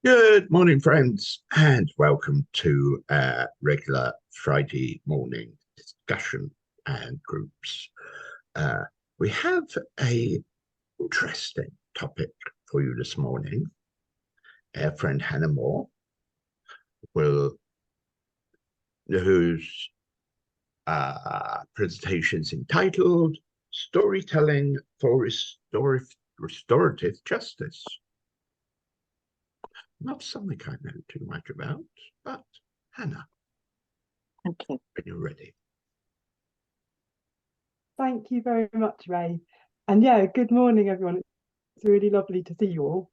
Good morning, friends, and welcome to our regular Friday morning discussion and groups. Uh, we have a interesting topic for you this morning. Our friend Hannah Moore will, whose presentation is entitled "Storytelling for Restorative Justice." Not something I know too much about, but Hannah, Thank you. when you're ready. Thank you very much, Ray. And yeah, good morning, everyone. It's really lovely to see you all.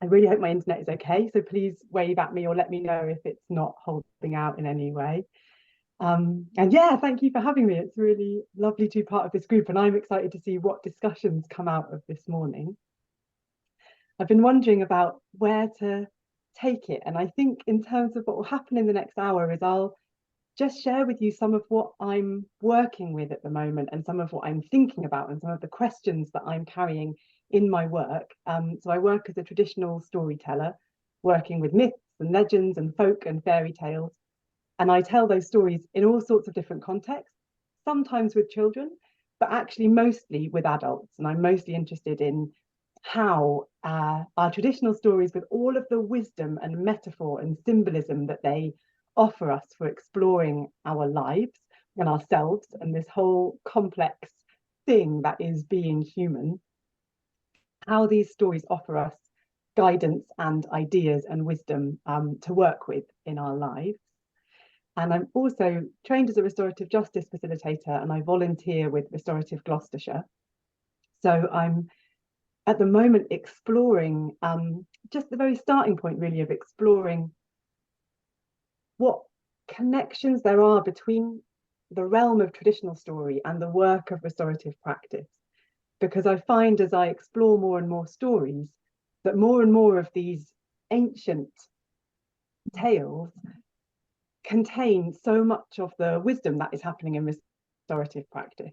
I really hope my internet is okay. So please wave at me or let me know if it's not holding out in any way. And yeah, thank you for having me. It's really lovely to be part of this group, and I'm excited to see what discussions come out of this morning. I've been wondering about where to take it. And I think in terms of what will happen in the next hour is I'll just share with you some of what I'm working with at the moment and some of what I'm thinking about and some of the questions that I'm carrying in my work. So I work as a traditional storyteller, working with myths and legends and folk and fairy tales. And I tell those stories in all sorts of different contexts, sometimes with children, but actually mostly with adults. And I'm mostly interested in how our traditional stories, with all of the wisdom and metaphor and symbolism that they offer us for exploring our lives and ourselves and this whole complex thing that is being human, how these stories offer us guidance and ideas and wisdom to work with in our lives. And I'm also trained as a restorative justice facilitator, and I volunteer with Restorative Gloucestershire. So I'm at the moment exploring just the very starting point, really, of exploring what connections there are between the realm of traditional story and the work of restorative practice. Because I find as I explore more and more stories that more and more of these ancient tales contain so much of the wisdom that is happening in restorative practice.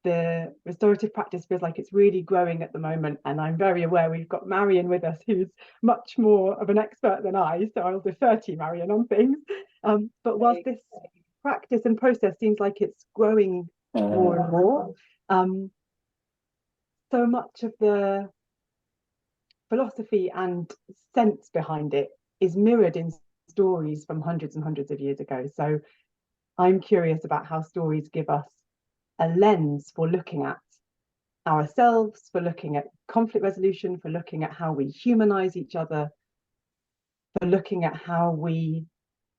The restorative practice feels like it's really growing at the moment, and I'm very aware we've got Marion with us, who's much more of an expert than I, so I'll defer to you, Marion, on things. But whilst this practice and process seems like it's growing more and more, so much of the philosophy and sense behind it is mirrored in stories from hundreds and hundreds of years ago. So I'm curious about how stories give us a lens for looking at ourselves, for looking at conflict resolution, for looking at how we humanize each other, for looking at how we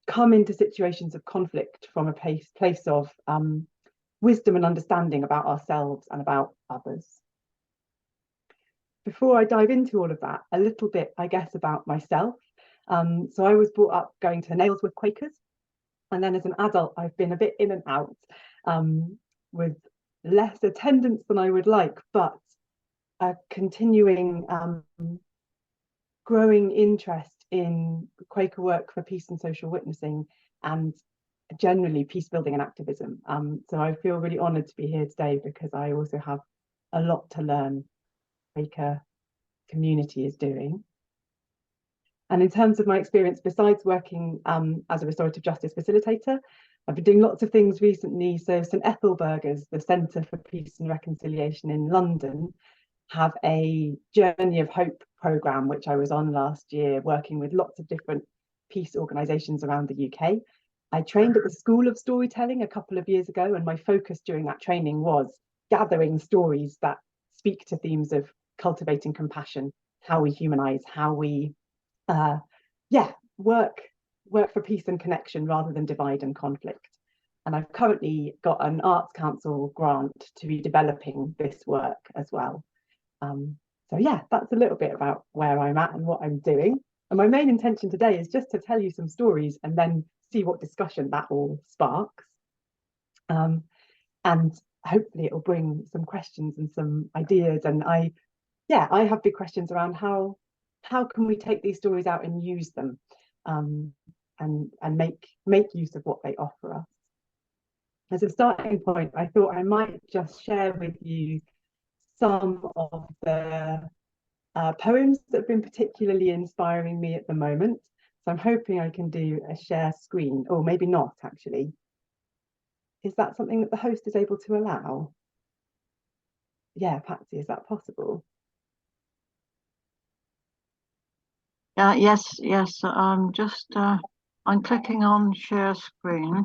come into situations of conflict from a place of wisdom and understanding about ourselves and about others. Before I dive into all of that, a little bit, I guess, about myself. So I was brought up going to nails with Quakers. And then as an adult, I've been a bit in and out with less attendance than I would like, but a continuing growing interest in Quaker work for peace and social witnessing and generally peace building and activism. So I feel really honoured to be here today because I also have a lot to learn Quaker community is doing. And in terms of my experience, besides working as a restorative justice facilitator, I've been doing lots of things recently. So St Ethelburgers, the Centre for Peace and Reconciliation in London, have a Journey of Hope programme, which I was on last year, working with lots of different peace organisations around the UK. I trained at the School of Storytelling a couple of years ago, and my focus during that training was gathering stories that speak to themes of cultivating compassion, how we humanise, how we work for peace and connection rather than divide and conflict. And I've currently got an Arts Council grant to be developing this work as well. So yeah, that's a little bit about where I'm at and what I'm doing. And my main intention today is just to tell you some stories and then see what discussion that all sparks. And hopefully it will bring some questions and some ideas. And I have big questions around how can we take these stories out and use them and make use of what they offer us. As a starting point, I thought I might just share with you some of the poems that have been particularly inspiring me at the moment. So I'm hoping I can do a share screen, or maybe not actually. Is that something that the host is able to allow? Yeah, Patsy, is that possible? Yes, I'm just I'm clicking on share screen.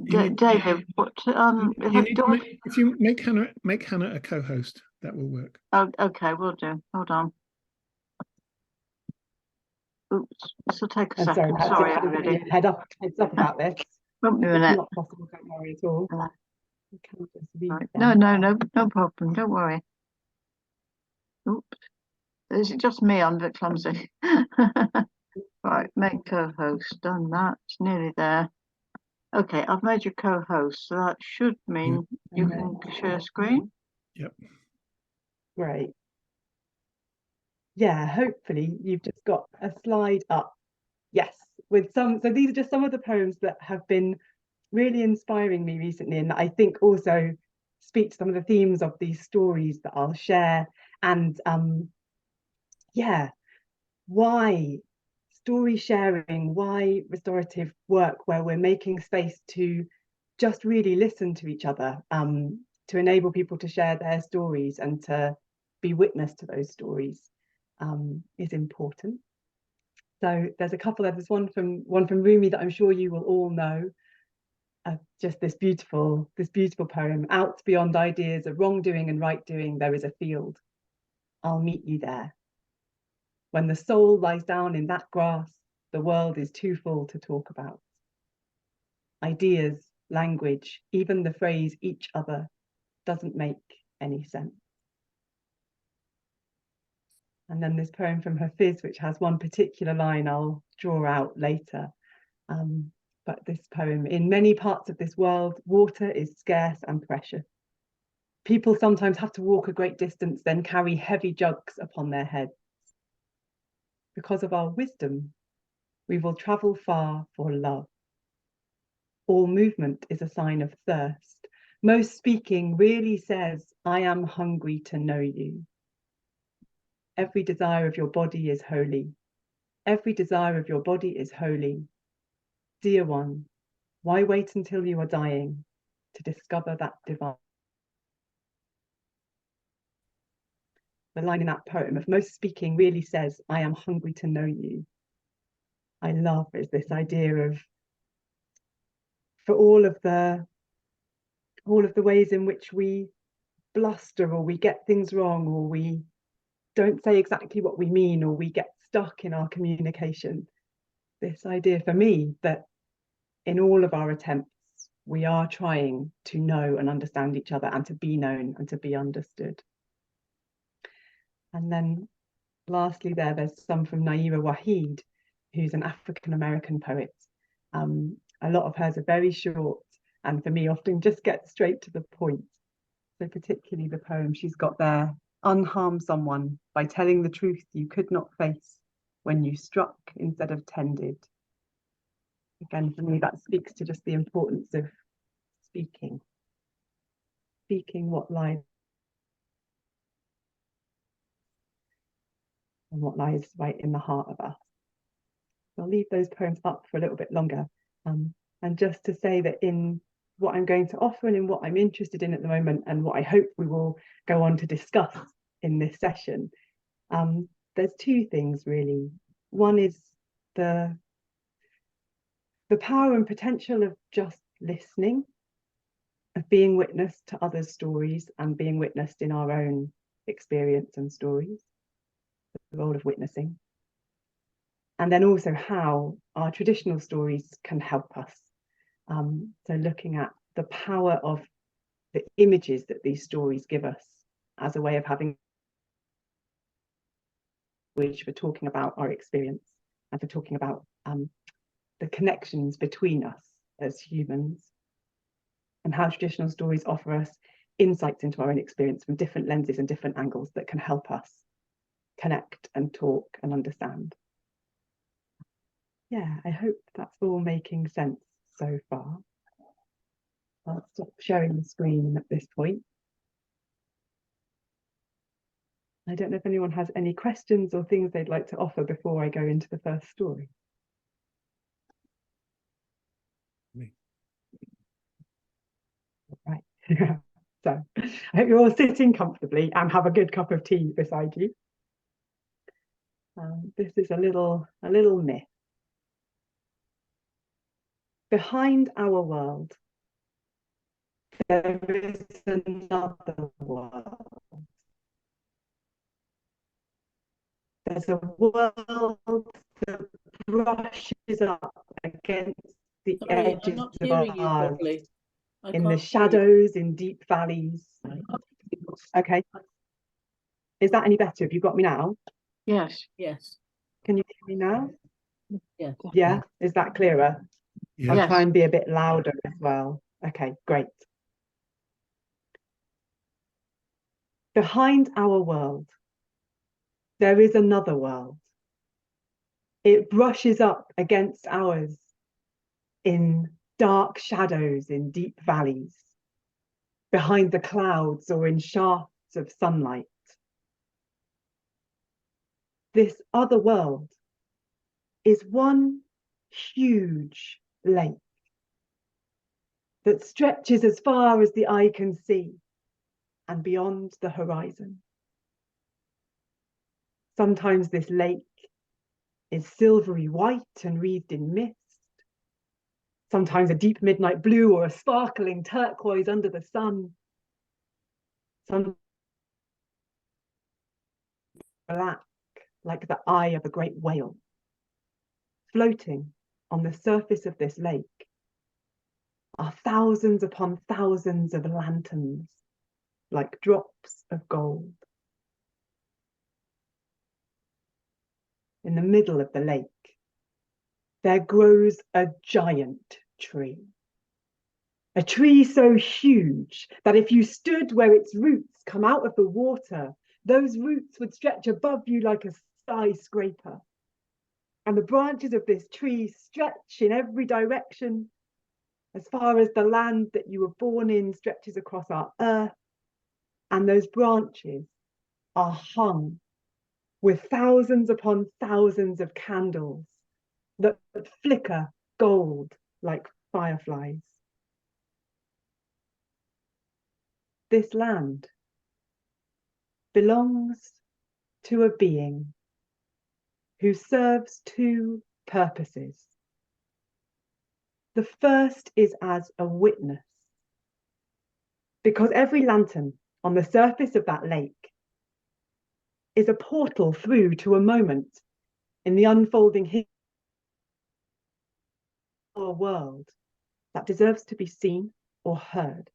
David, what if you make Hannah a co-host, that will work. Oh, okay, we'll do. Hold on. Oops, this will take a second. Sorry, everybody. Heads up about this. Won't be a It's minute. not possible, don't worry at all. You can just read Right. them. No problem. Don't worry. Oops. Is it just me? I'm a bit clumsy. Right, make co-host. Done that. It's nearly there. Okay, I've made you co-host, so that should mean you can share screen. Yep. Great. Yeah, hopefully you've just got a slide up. Yes, with some. So these are just some of the poems that have been really inspiring me recently, and I think also speak to some of the themes of these stories that I'll share. And yeah, why story sharing, why restorative work where we're making space to just really listen to each other, to enable people to share their stories and to be witness to those stories, is important. So there's a couple of, there's one from Rumi that I'm sure you will all know. Just this beautiful poem. Out beyond ideas of wrongdoing and right doing, there is a field. I'll meet you there. When the soul lies down in that grass, the world is too full to talk about. Ideas, language, even the phrase each other doesn't make any sense. And then this poem from Hafiz, which has one particular line I'll draw out later. But this poem, in many parts of this world, water is scarce and precious. People sometimes have to walk a great distance, then carry heavy jugs upon their heads. Because of our wisdom, we will travel far for love. All movement is a sign of thirst. Most speaking really says, I am hungry to know you. Every desire of your body is holy. Every desire of your body is holy. Dear one, why wait until you are dying to discover that divine? The line in that poem of most speaking really says, I am hungry to know you. I love is this idea of, for all of the ways in which we bluster or we get things wrong or we don't say exactly what we mean or we get stuck in our communication. This idea for me that in all of our attempts, we are trying to know and understand each other and to be known and to be understood. And then lastly, there's some from Naira Waheed, who's an African-American poet. A lot of hers are very short and for me often just get straight to the point. So particularly the poem she's got there, unharm someone by telling the truth you could not face when you struck instead of tended. Again, for me, that speaks to just the importance of speaking what lies and what lies right in the heart of us. I'll leave those poems up for a little bit longer. And just to say that in what I'm going to offer and in what I'm interested in at the moment and what I hope we will go on to discuss in this session, there's two things really. One is the power and potential of just listening, of being witness to others' stories and being witnessed in our own experience and stories, the role of witnessing. And then also how our traditional stories can help us. So looking at the power of the images that these stories give us as a way of having which for talking about our experience and for talking about the connections between us as humans, and how traditional stories offer us insights into our own experience from different lenses and different angles that can help us connect and talk and understand. Yeah, I hope that's all making sense so far. I'll stop sharing the screen at this point. I don't know if anyone has any questions or things they'd like to offer before I go into the first story. Me. Right. So I hope you're all sitting comfortably and have a good cup of tea beside you. This is a little myth. Behind our world, there is another world. There's a world that brushes up against the Sorry, I'm edges not of hearing you ours, properly. in the can't hear you. shadows, in deep valleys. Okay. Is that any better? Have you got me now? Yes. Yes, Can you hear me now? yes. Yeah. Is that clearer? Yeah. I'll Yes. try and be a bit louder as well. Okay, great. Behind our world, there is another world. It brushes up against ours in dark shadows, in deep valleys, behind the clouds or in shafts of sunlight. This other world is one huge lake that stretches as far as the eye can see and beyond the horizon. Sometimes this lake is silvery white and wreathed in mist, sometimes a deep midnight blue or a sparkling turquoise under the sun, sometimes black like the eye of a great whale. Floating on the surface of this lake are thousands upon thousands of lanterns, like drops of gold. In the middle of the lake, there grows a giant tree. A tree so huge that if you stood where its roots come out of the water, those roots would stretch above you like a skyscraper. And the branches of this tree stretch in every direction as far as the land that you were born in stretches across our earth. And those branches are hung with thousands upon thousands of candles that flicker gold like fireflies. This land belongs to a being who serves two purposes. The first is as a witness, because every lantern on the surface of that lake is a portal through to a moment in the unfolding history of our world that deserves to be seen or heard.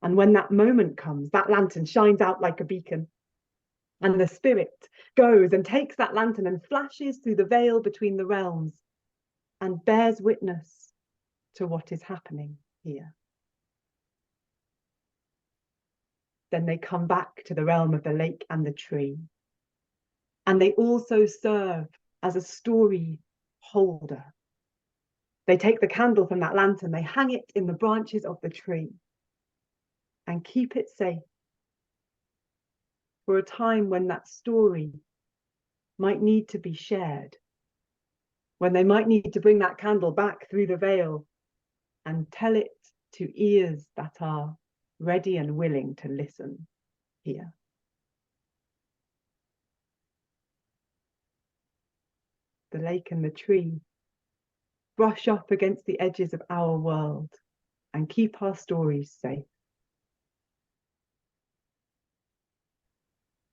And when that moment comes, that lantern shines out like a beacon, and the spirit goes and takes that lantern and flashes through the veil between the realms and bears witness to what is happening here. Then they come back to the realm of the lake and the tree. And they also serve as a story holder. They take the candle from that lantern, they hang it in the branches of the tree and keep it safe for a time when that story might need to be shared, when they might need to bring that candle back through the veil and tell it to ears that are ready and willing to listen here. The lake and the tree brush up against the edges of our world and keep our stories safe.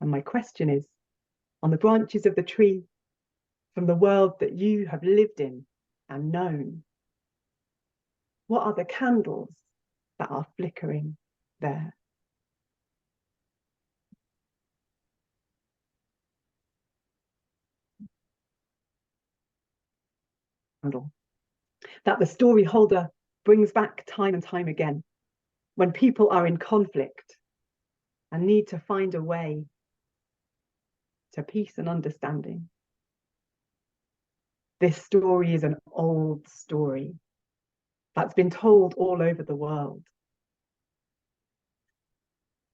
And my question is, on the branches of the tree, from the world that you have lived in and known, what are the candles that are flickering there? Candle that the story holder brings back time and time again when people are in conflict and need to find a way to peace and understanding. This story is an old story that's been told all over the world.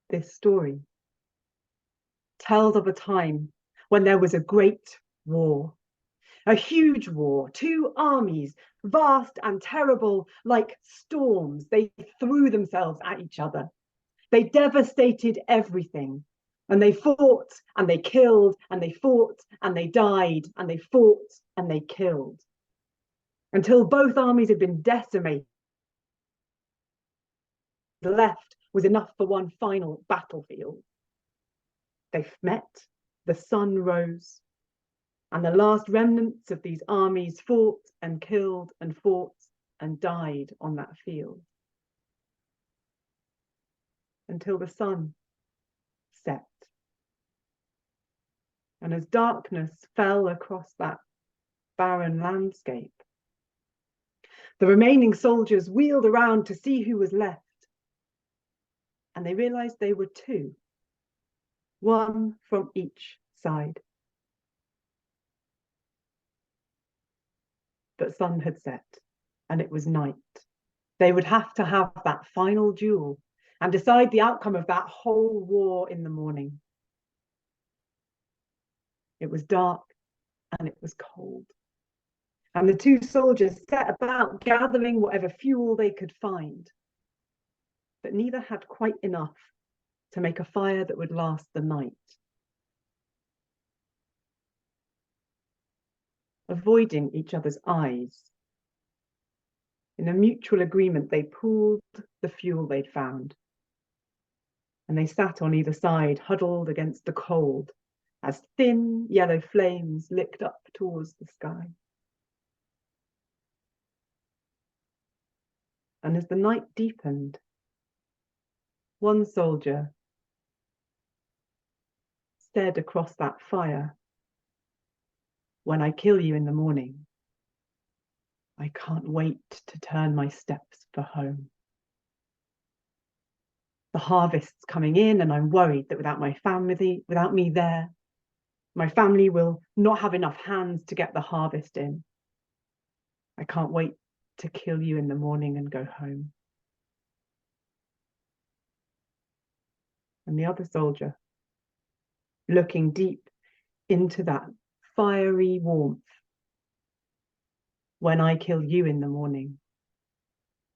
This story tells of a time when there was a great war, a huge war, two armies, vast and terrible, like storms. They threw themselves at each other. They devastated everything. And they fought and they killed and they fought and they died and they fought and they killed. Until both armies had been decimated, the left was enough for one final battlefield. They met, the sun rose, and the last remnants of these armies fought and killed and fought and died on that field. Until the sun set. And as darkness fell across that barren landscape, the remaining soldiers wheeled around to see who was left. And they realized they were two, one from each side. But sun had set, and it was night. They would have to have that final duel and decide the outcome of that whole war in the morning. It was dark and it was cold. And the two soldiers set about gathering whatever fuel they could find. But neither had quite enough to make a fire that would last the night. Avoiding each other's eyes, in a mutual agreement, they pooled the fuel they'd found. And they sat on either side, huddled against the cold, as thin yellow flames licked up towards the sky. And as the night deepened, one soldier stared across that fire. When I kill you in the morning, I can't wait to turn my steps for home. The harvest's coming in, and I'm worried that without my family, without me there, my family will not have enough hands to get the harvest in. I can't wait to kill you in the morning and go home. And the other soldier, looking deep into that fiery warmth, when I kill you in the morning,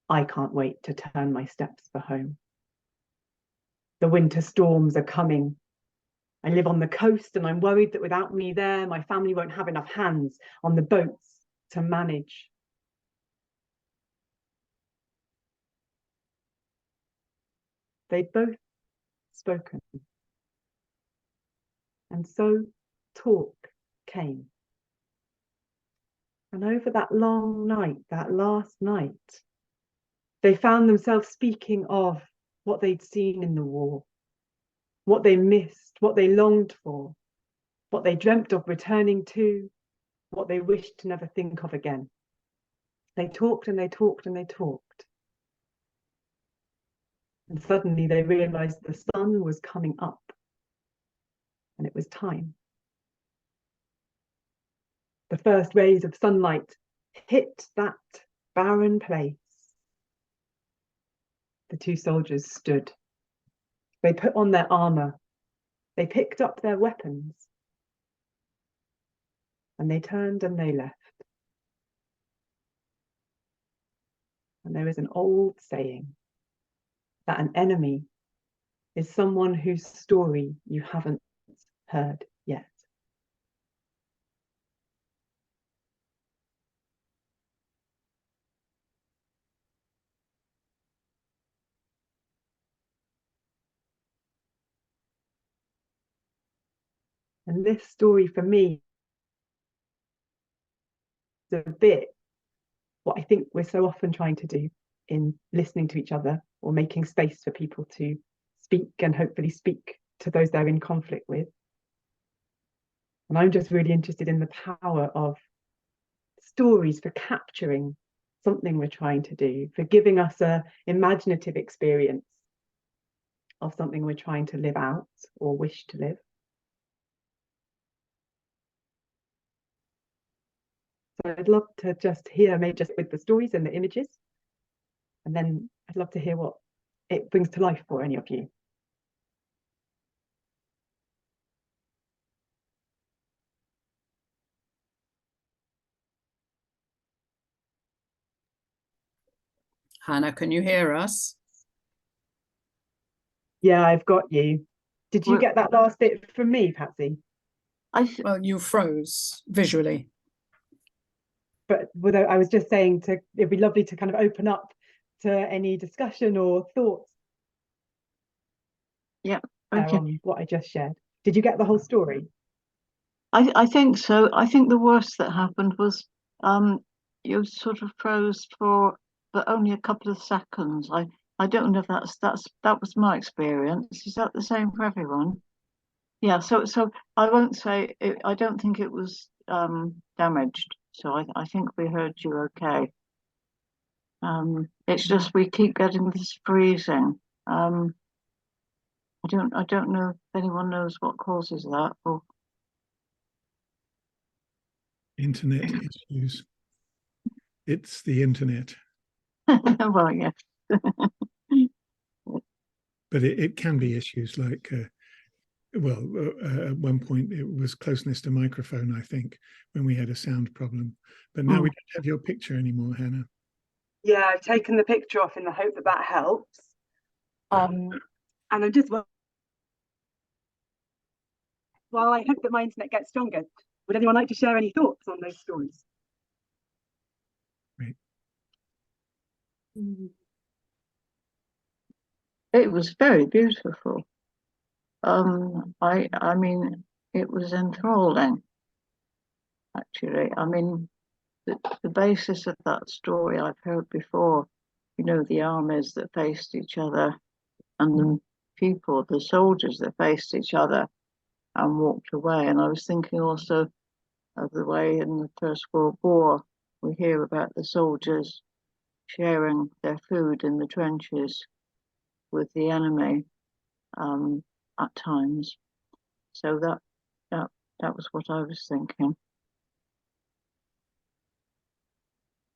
I can't wait to turn my steps for home. The winter storms are coming. I live on the coast and I'm worried that without me there, my family won't have enough hands on the boats to manage. They'd both spoken. And so talk came. And over that long night, that last night, they found themselves speaking of what they'd seen in the war, what they missed, what they longed for, what they dreamt of returning to, what they wished to never think of again. They talked and they talked and they talked. And suddenly they realized the sun was coming up and it was time. The first rays of sunlight hit that barren place. The two soldiers stood. They put on their armor. They picked up their weapons. And they turned and they left. And there is an old saying that an enemy is someone whose story you haven't heard yet. And this story for me is a bit what I think we're so often trying to do in listening to each other or making space for people to speak and hopefully speak to those they're in conflict with. And I'm just really interested in the power of stories for capturing something we're trying to do, for giving us an imaginative experience of something we're trying to live out or wish to live. So I'd love to just hear, maybe just with the stories and the images, and then I'd love to hear what it brings to life for any of you. Hannah, can you hear us? Yeah, I've got you. Did you Well- get that last bit from me, Patsy? Well, you froze visually. But I was just saying it'd be lovely to kind of open up to any discussion or thoughts Yeah, okay. on what I just shared. Did you get the whole story? I think so. I think the worst that happened was you sort of froze for only a couple of seconds. I don't know if that was my experience. Is that the same for everyone? Yeah, so I won't say it, I don't think it was damaged. So I think we heard you okay. It's just we keep getting this freezing. I don't know if anyone knows what causes that or Internet issues. It's the internet, well, yeah. but it can be issues like, at one point it was closeness to microphone, I think, when we had a sound problem. But now we don't have your picture anymore, Hannah. Yeah, I've taken the picture off in the hope that that helps. And I'm just, while I hope that my internet gets stronger, would anyone like to share any thoughts on those stories? Right. It was very beautiful. I mean, it was enthralling, actually. I mean, the basis of that story I've heard before, you know, the armies that faced each other and the soldiers that faced each other and walked away. And I was thinking also of the way in the First World War, we hear about the soldiers sharing their food in the trenches with the enemy at times. So that was what I was thinking.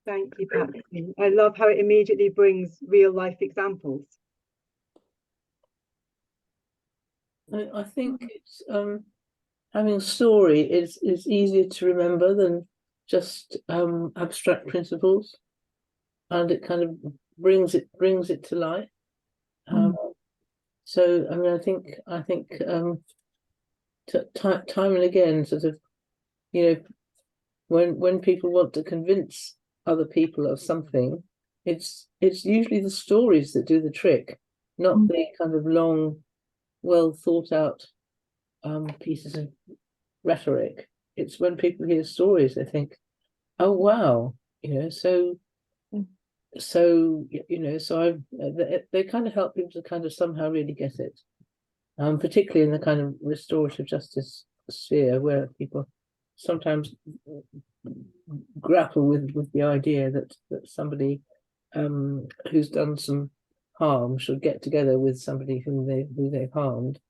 Thank you, Patsy. I love how it immediately brings real life examples. I think it's having a story is easier to remember than just abstract principles, and it kind of brings it to life. So I mean, I think time and again, sort of, you know, when people want to convince other people of something, it's usually the stories that do the trick, not the kind of long, well thought out pieces of rhetoric. It's when people hear stories, they think, oh wow, you know, so you know, so they kind of help people to kind of somehow really get it, particularly in the kind of restorative justice sphere where people sometimes grapple with the idea that somebody who's done some harm should get together with somebody who they've harmed,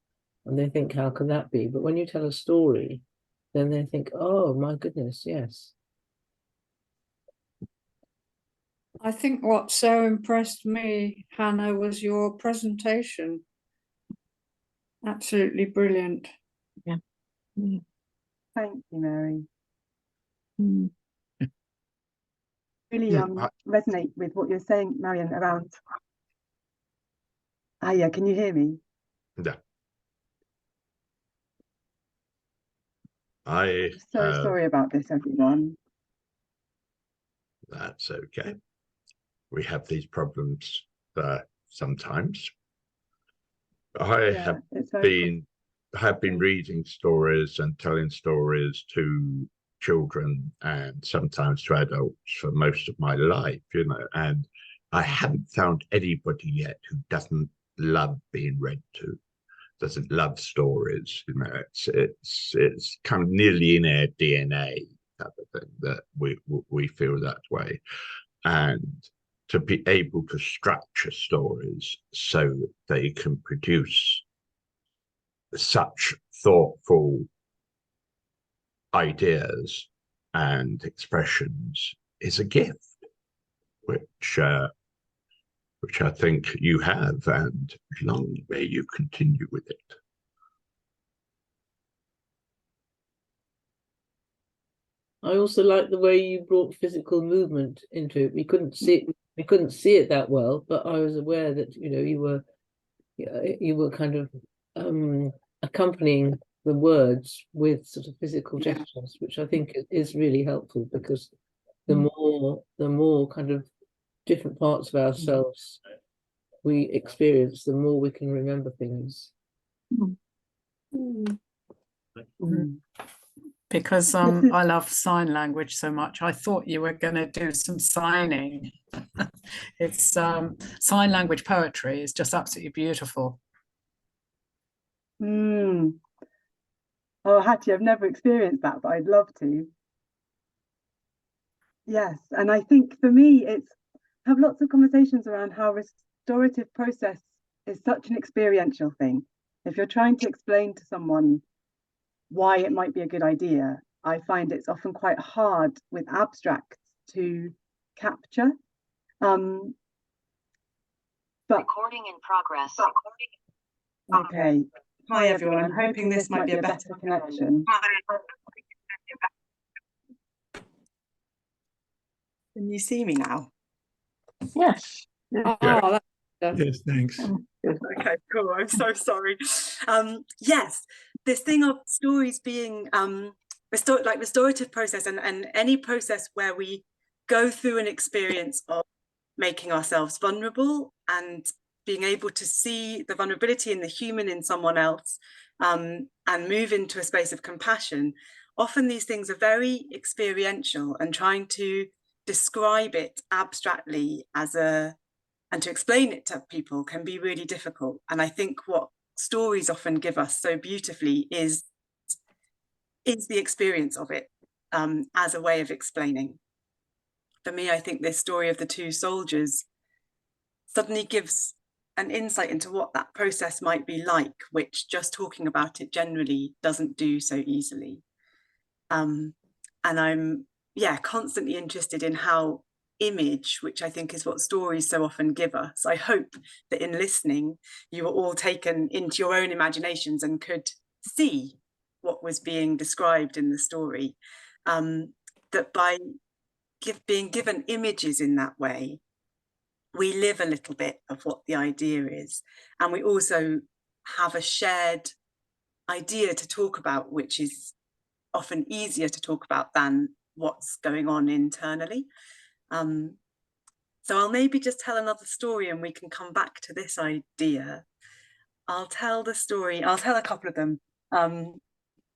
and they think, how can that be? But when you tell a story, then they think, oh my goodness, yes. I think what so impressed me, Hannah, was your presentation. Absolutely brilliant. Yeah. Thank you, Mary. Mm. Really resonate with what you're saying, Marion, around. Yeah, can you hear me? Yeah. I'm so sorry about this, everyone. That's okay. We have these problems sometimes. I have been reading stories and telling stories to children and sometimes to adults for most of my life, you know, and I haven't found anybody yet who doesn't love being read to, doesn't love stories. You know, it's kind of nearly in our DNA type of thing that we feel that way, and to be able to structure stories so they can produce such thoughtful ideas and expressions is a gift, which I think you have, and long may you continue with it. I also like the way you brought physical movement into it. We couldn't see it with we couldn't see it that well, but I was aware that, you know, you were kind of accompanying the words with sort of physical gestures, which I think is really helpful, because the more kind of different parts of ourselves we experience, the more we can remember things. Because I love sign language so much, I thought you were going to do some signing. It's sign language poetry is just absolutely beautiful. Oh, Hattie, I've never experienced that, but I'd love to. Yes, and I think for me, it's have lots of conversations around how restorative process is such an experiential thing. If you're trying to explain to someone why it might be a good idea, I find it's often quite hard with abstracts to capture. But recording in progress. Okay. Hi everyone. I'm hoping this might be a better connection. Can you see me now? Yes. Oh, Yes, thanks. Okay, cool. I'm so sorry. Yes, this thing of stories being restorative process, and any process where we go through an experience of making ourselves vulnerable and being able to see the vulnerability in the human in someone else, and move into a space of compassion. Often these things are very experiential, and trying to describe it abstractly and to explain it to people can be really difficult. And I think what stories often give us so beautifully is the experience of it, as a way of explaining. For me, I think this story of the two soldiers suddenly gives an insight into what that process might be like, which just talking about it generally doesn't do so easily. And I'm, constantly interested in how image, which I think is what stories so often give us. I hope that in listening, you were all taken into your own imaginations and could see what was being described in the story. That by being given images in that way, we live a little bit of what the idea is. And we also have a shared idea to talk about, which is often easier to talk about than what's going on internally. So I'll maybe just tell another story and we can come back to this idea. I'll tell the story, I'll tell a couple of them. And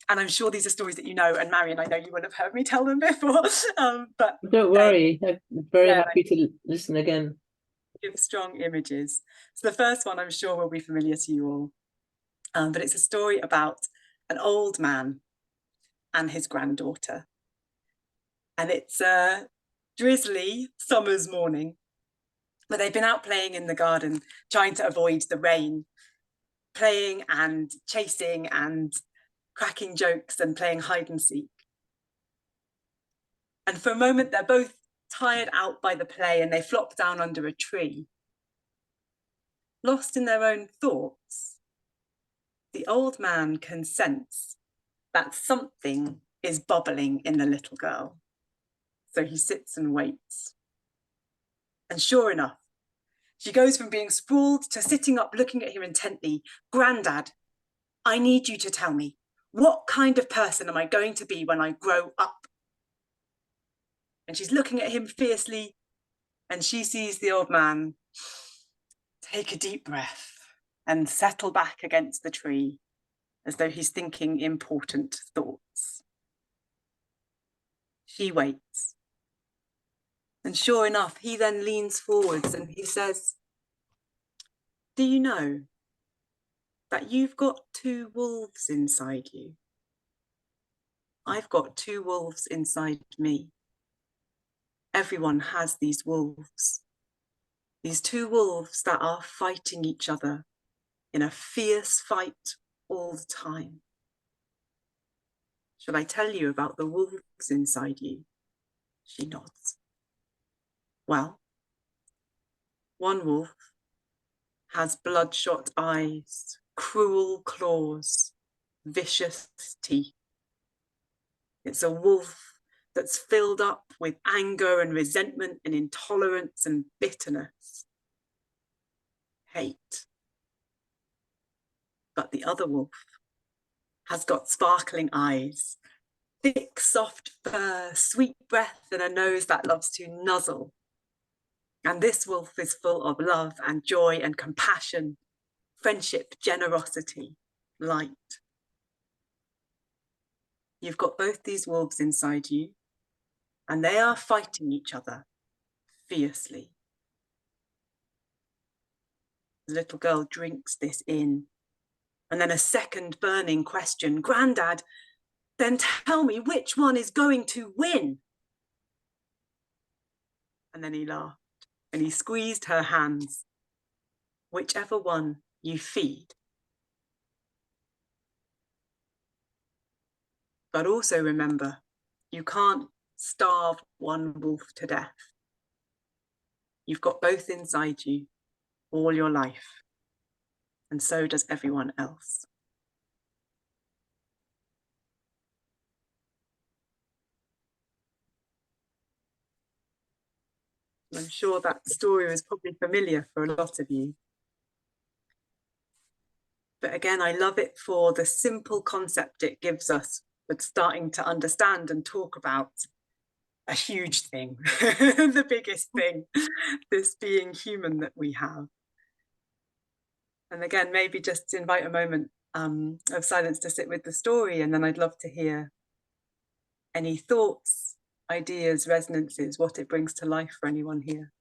I'm sure these are stories that you know, and Marion, I know you wouldn't have heard me tell them before. But don't worry, I'm very happy to listen again. Give strong images. So the first one I'm sure will be familiar to you all. But it's a story about an old man and his granddaughter. And it's a drizzly summer's morning, but they've been out playing in the garden, trying to avoid the rain, playing and chasing and cracking jokes and playing hide and seek. And for a moment, they're both tired out by the play and they flop down under a tree. Lost in their own thoughts, the old man can sense that something is bubbling in the little girl. So he sits and waits. And sure enough, she goes from being sprawled to sitting up, looking at him intently. Grandad, I need you to tell me, what kind of person am I going to be when I grow up? And she's looking at him fiercely, and she sees the old man take a deep breath and settle back against the tree as though he's thinking important thoughts. She waits. And sure enough, he then leans forwards and he says, do you know that you've got two wolves inside you? I've got two wolves inside me. Everyone has these wolves. These two wolves that are fighting each other in a fierce fight all the time. Shall I tell you about the wolves inside you? She nods. Well, one wolf has bloodshot eyes, cruel claws, vicious teeth. It's a wolf that's filled up with anger and resentment and intolerance and bitterness, hate. But the other wolf has got sparkling eyes, thick, soft fur, sweet breath, and a nose that loves to nuzzle. And this wolf is full of love and joy and compassion, friendship, generosity, light. You've got both these wolves inside you, and they are fighting each other fiercely. The little girl drinks this in. And then a second burning question, Grandad, then tell me which one is going to win? And then he laughed and he squeezed her hands. Whichever one you feed. But also remember, you can't starve one wolf to death. You've got both inside you all your life. And so does everyone else. I'm sure that story is probably familiar for a lot of you. But again, I love it for the simple concept it gives us with starting to understand and talk about a huge thing, the biggest thing, this being human that we have. And again, maybe just invite a moment of silence to sit with the story, and then I'd love to hear any thoughts, ideas, resonances, what it brings to life for anyone here.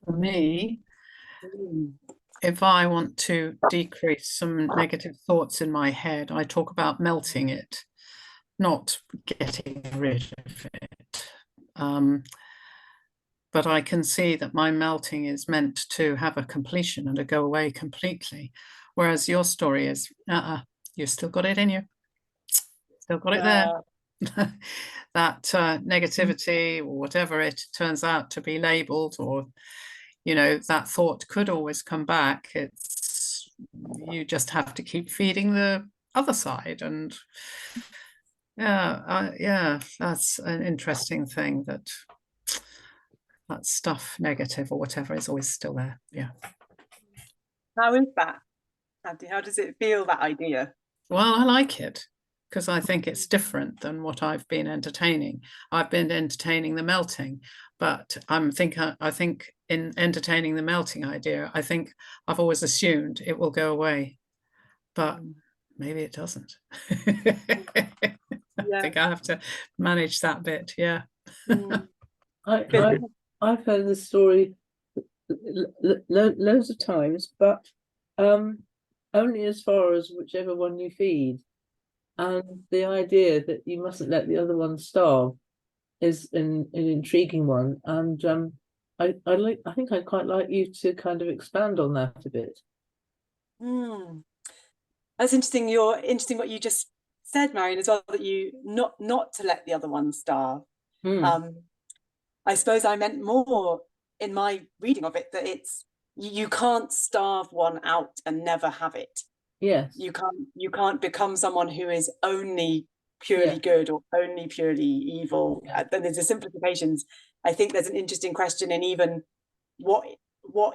For me, if I want to decrease some negative thoughts in my head, I talk about melting it, not getting rid of it. But I can see that my melting is meant to have a completion and to go away completely. Whereas your story is, you still got it in you. Still got it there. That negativity or whatever it turns out to be labeled, or, you know, that thought could always come back. It's, you just have to keep feeding the other side. And yeah, that's an interesting thing, that stuff, negative or whatever, is always still there. Yeah. How is that, Andy? How does it feel, that idea? Well, I like it because I think it's different than what I've been entertaining. I've been entertaining the melting, but I think in entertaining the melting idea, I think I've always assumed it will go away, but maybe it doesn't. I think I have to manage that bit. Yeah. I've heard this story loads of times, but only as far as whichever one you feed. And the idea that you mustn't let the other one starve is an intriguing one. And I think I'd quite like you to kind of expand on that a bit. That's interesting. Interesting what you just said, Marion, as well, that you not to let the other one starve. I suppose I meant more in my reading of it that it's, you can't starve one out and never have it. Yes. You can't become someone who is only purely good or only purely evil. Then there's the simplifications. I think there's an interesting question in even what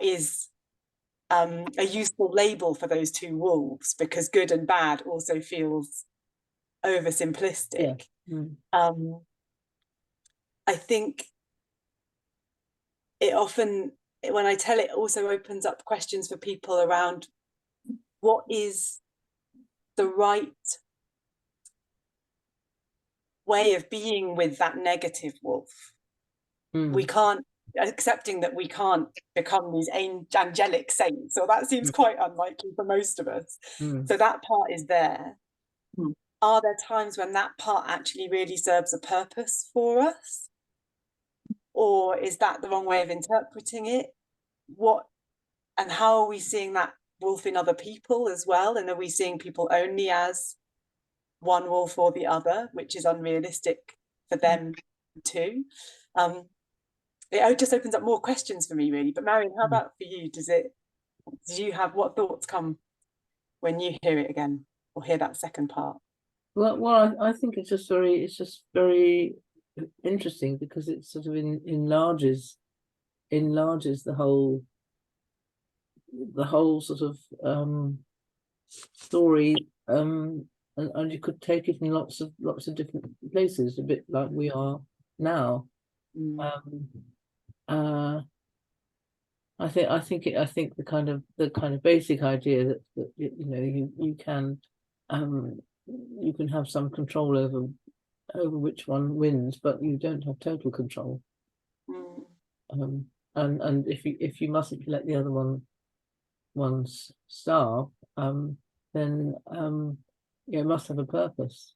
is a useful label for those two wolves, because good and bad also feels oversimplistic. I think it often, when I tell it, also opens up questions for people around what is the right way of being with that negative wolf. We can't, accepting that we can't become these angelic saints, so that seems quite unlikely for most of us. So that part is there. Are there times when that part actually really serves a purpose for us? Or is that the wrong way of interpreting it? What and how are we seeing that wolf in other people as well? And are we seeing people only as one wolf or the other, which is unrealistic for them too? it just opens up more questions for me, really. But Marion, how about for you? What thoughts come when you hear it again or hear that second part? Well, I think it's just very interesting, because it sort of enlarges the whole sort of story, and you could take it in lots of different places, a bit like we are now. I think the kind of basic idea that you know, you can have some control over which one wins, but you don't have total control. And if you mustn't let the other ones starve, then it must have a purpose.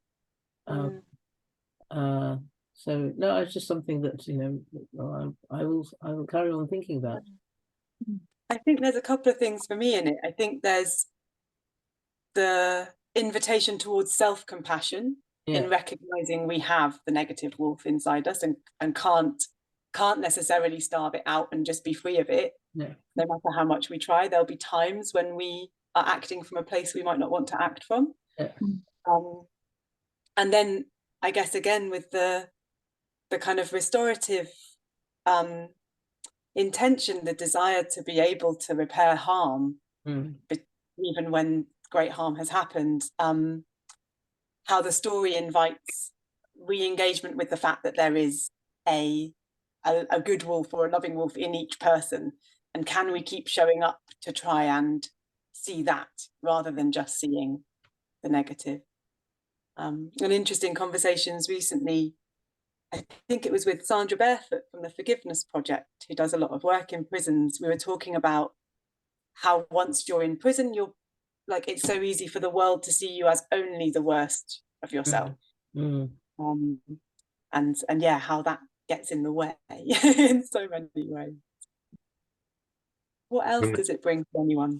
So no, it's just something that, you know, I will carry on thinking about. I think there's a couple of things for me in it. I think there's the invitation towards self-compassion in recognizing we have the negative wolf inside us and can't necessarily starve it out and just be free of it. No matter how much we try, there'll be times when we are acting from a place we might not want to act from. And then I guess again with the kind of restorative intention, the desire to be able to repair harm, even when great harm has happened, how the story invites re-engagement with the fact that there is a good wolf or a loving wolf in each person, and can we keep showing up to try and see that rather than just seeing the negative. And interesting conversations recently, I think it was with Sandra Barefoot from the Forgiveness Project, who does a lot of work in prisons. We were talking about how once you're in prison, you're like, it's so easy for the world to see you as only the worst of yourself. And yeah, how that gets in the way in so many ways. What else does it bring to anyone?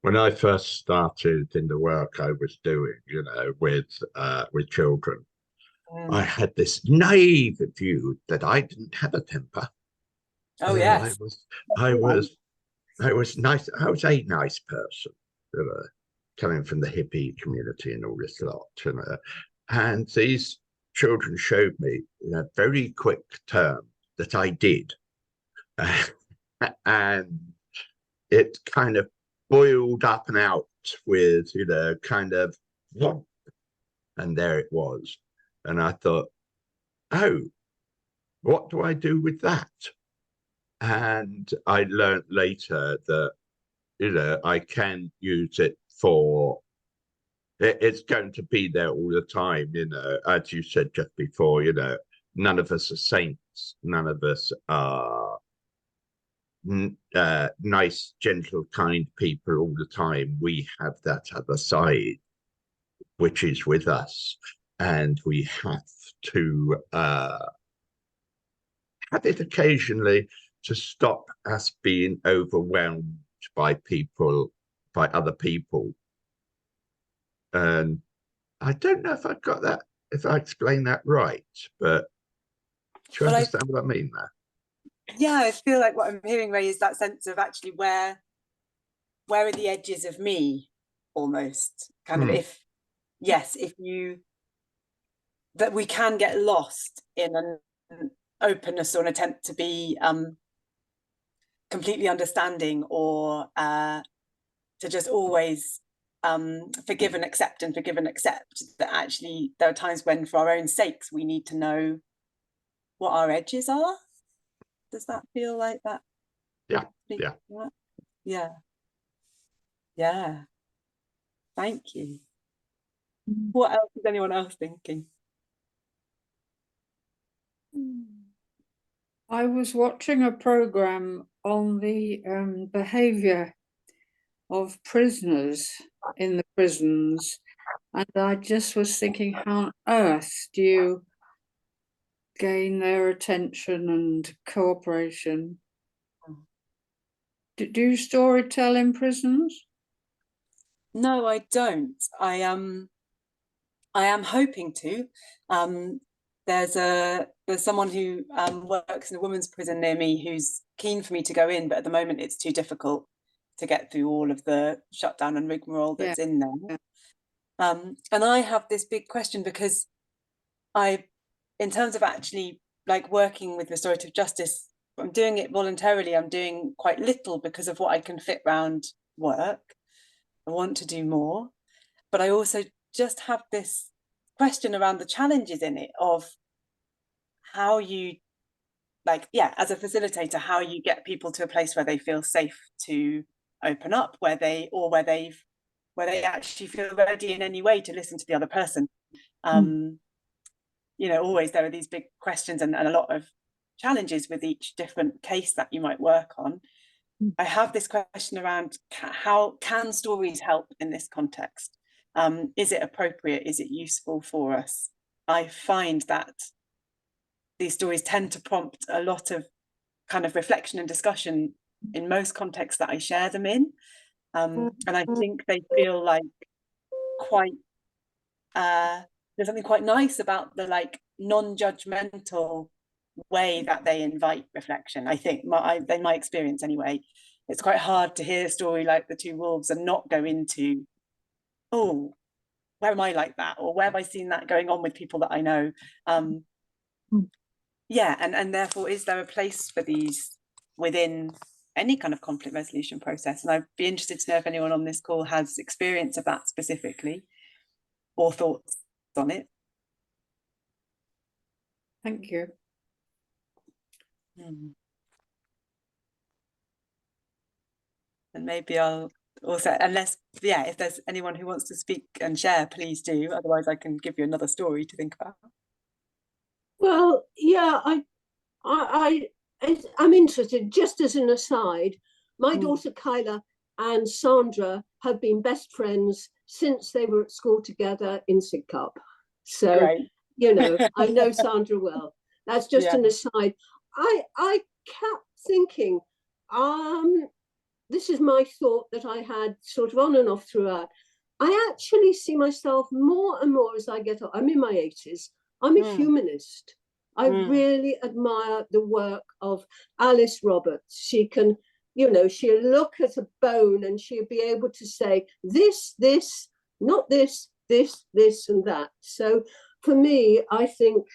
When I first started in the work I was doing, you know, with children, I had this naive view that I didn't have a temper. Oh yes, I was nice. I was a nice person, you know, coming from the hippie community and all this lot, you know. And these children showed me in a very quick term that I did, and it kind of boiled up and out with, you know, kind of, and there it was. And I thought, oh, what do I do with that? And I learned later that, you know, I can use it for, it's going to be there all the time, you know, as you said just before, you know, none of us are saints, none of us are nice, gentle, kind people all the time. We have that other side, which is with us, and we have to have it occasionally to stop us being overwhelmed by other people. And I don't know if I got that, if I explained that right, but do you understand what I mean there? Yeah, I feel like what I'm hearing, Ray, is that sense of actually where are the edges of me, almost kind of, if that we can get lost in an openness or an attempt to be completely understanding, or to just always forgive and accept, that actually there are times when, for our own sakes, we need to know what our edges are. Does that feel like that? Yeah. Thank you. What else is anyone else thinking? I was watching a program on the behavior of prisoners in the prisons, and I just was thinking, how on earth do you gain their attention and cooperation? Do you storytell in prisons? No, I don't. I am hoping to. there's someone who works in a women's prison near me who's keen for me to go in, but at the moment it's too difficult to get through all of the shutdown and rigmarole that's in there. And I have this big question, because in terms of actually like working with restorative justice, I'm doing it voluntarily. I'm doing quite little because of what I can fit around work. I want to do more, but I also just have this question around the challenges in it of how you, like, yeah, as a facilitator, how you get people to a place where they feel safe to open up, where they actually feel ready in any way to listen to the other person. You know, always there are these big questions and a lot of challenges with each different case that you might work on. I have this question around how can stories help in this context? Is it appropriate? Is it useful for us? I find that these stories tend to prompt a lot of kind of reflection and discussion in most contexts that I share them in. And I think they feel like quite, there's something quite nice about the like non-judgmental way that they invite reflection. I think in my experience anyway, it's quite hard to hear a story like The Two Wolves and not go into, oh, where am I like that? Or where have I seen that going on with people that I know? Yeah, and therefore, is there a place for these within any kind of conflict resolution process? And I'd be interested to know if anyone on this call has experience of that specifically or thoughts on it. Thank you. And maybe I'll also, unless, yeah, if there's anyone who wants to speak and share, please do. Otherwise, I can give you another story to think about. Well, yeah, I'm interested. Just as an aside, my daughter Kyla and Sandra have been best friends since they were at school together in Sidcup. So, great. You know, I know Sandra well. That's just an aside. I kept thinking, this is my thought that I had sort of on and off throughout. I actually see myself more and more as I get older. I'm in my 80s. I'm a humanist. I really admire the work of Alice Roberts. She can, you know, she'll look at a bone and she'll be able to say this, not this, this, and that. So for me, I think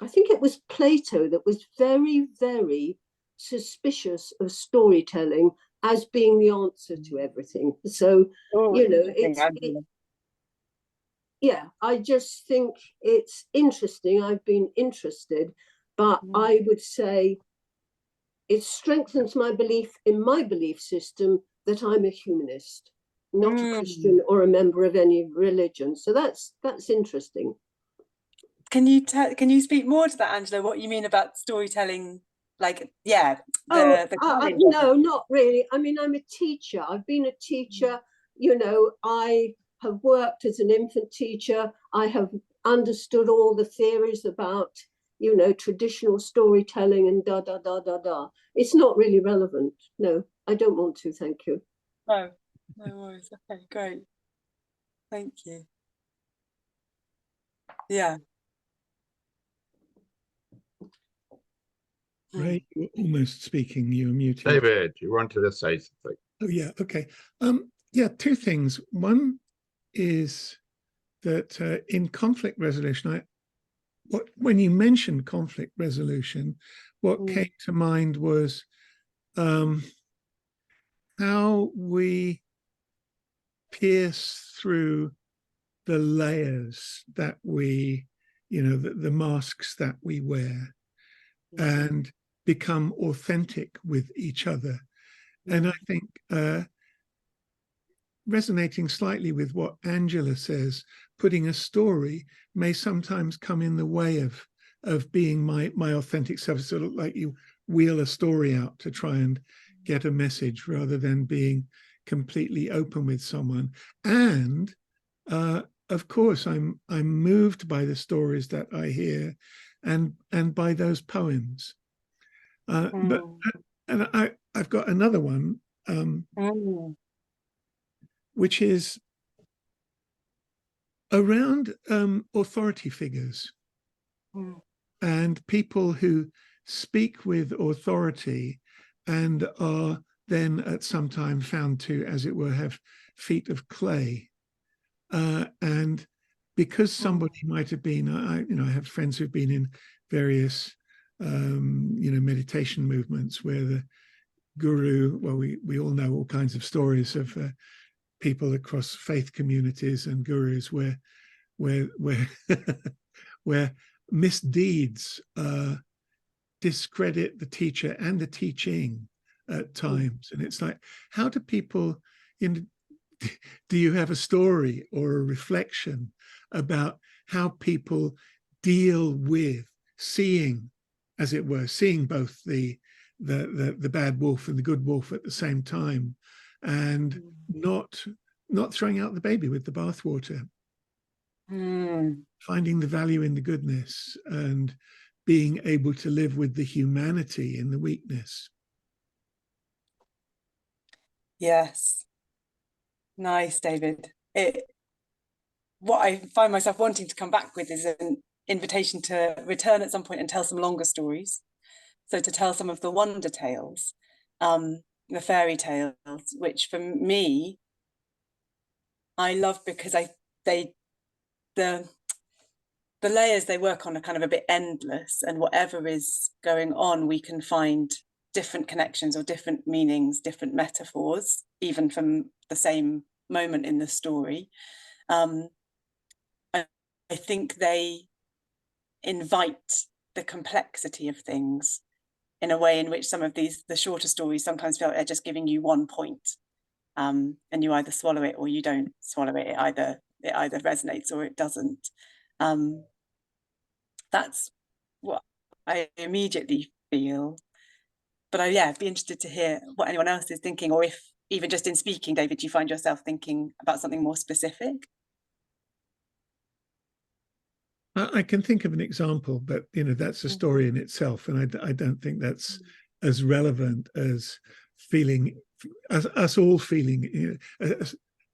it was Plato that was very, very suspicious of storytelling as being the answer to everything. So, you know, yeah, I just think it's interesting. I've been interested, but I would say it strengthens my belief in my belief system that I'm a humanist, not a Christian or a member of any religion. So that's interesting. Can you speak more to that, Angela? What you mean about storytelling? Like, yeah. No, not really. I mean, I'm a teacher. I've been a teacher. You know, I have worked as an infant teacher. I have understood all the theories about, you know, traditional storytelling and da. It's not really relevant. No, I don't want to. Thank you. No worries. Okay, great. Thank you. Yeah. Ray, you're almost speaking. You're muted. David, you wanted to say something? Oh yeah. Okay. Yeah. Two things. One is that in conflict resolution, when you mentioned conflict resolution, what came to mind was how we pierce through the layers that we, you know, the masks that we wear, and become authentic with each other. And I think resonating slightly with what Angela says, putting a story may sometimes come in the way of being my authentic self. Sort of like you wheel a story out to try and get a message rather than being completely open with someone. And of course, I'm moved by the stories that I hear, and by those poems. But I've got another one, which is around authority figures. And people who speak with authority and are then at some time found to, as it were, have feet of clay. And because somebody might have been, I have friends who've been in various, meditation movements where the guru, well, we all know all kinds of stories of people across faith communities and gurus where where misdeeds discredit the teacher and the teaching at times. And it's like, how do people, do you have a story or a reflection about how people deal with seeing, as it were, seeing both the bad wolf and the good wolf at the same time, and not throwing out the baby with the bathwater, finding the value in the goodness and being able to live with the humanity in the weakness? Yes. Nice, David. What I find myself wanting to come back with is an invitation to return at some point and tell some longer stories. So to tell some of the wonder tales, the fairy tales, which for me, I love because the layers they work on are kind of a bit endless, and whatever is going on, we can find different connections or different meanings, different metaphors, even from the same moment in the story. I think they invite the complexity of things in a way in which some of the shorter stories sometimes feel like they're just giving you one point, and you either swallow it or you don't swallow it. It either resonates or it doesn't. That's what I immediately feel. But I'd be interested to hear what anyone else is thinking, or if even just in speaking, David, you find yourself thinking about something more specific? I can think of an example, but that's a story in itself, and I don't think that's as relevant as feeling, as us all feeling.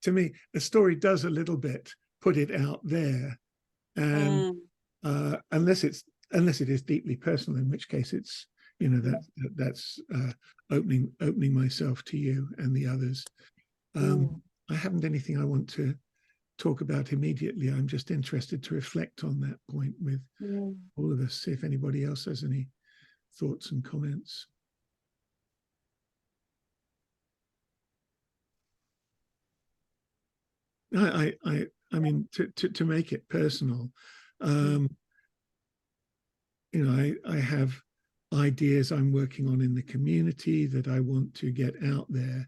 To me, a story does a little bit put it out there, and unless it is deeply personal, in which case it's that's opening myself to you and the others. I haven't anything I want to talk about immediately. I'm just interested to reflect on that point with all of us, see if anybody else has any thoughts and comments. I mean, to make it personal, I have ideas I'm working on in the community that I want to get out there,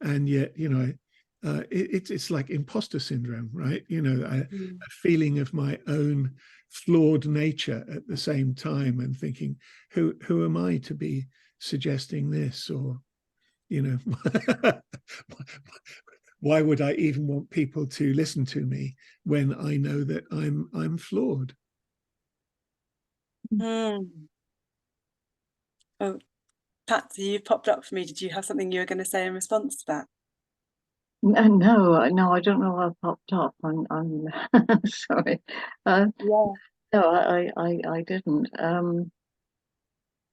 and yet it's like imposter syndrome, right? A feeling of my own flawed nature at the same time, and thinking, who am I to be suggesting this, or why would I even want people to listen to me when I know that I'm flawed? Oh, Patsy, you popped up for me. Did you have something you were going to say in response to that? No, I don't know why I popped up. I'm sorry. No, I didn't.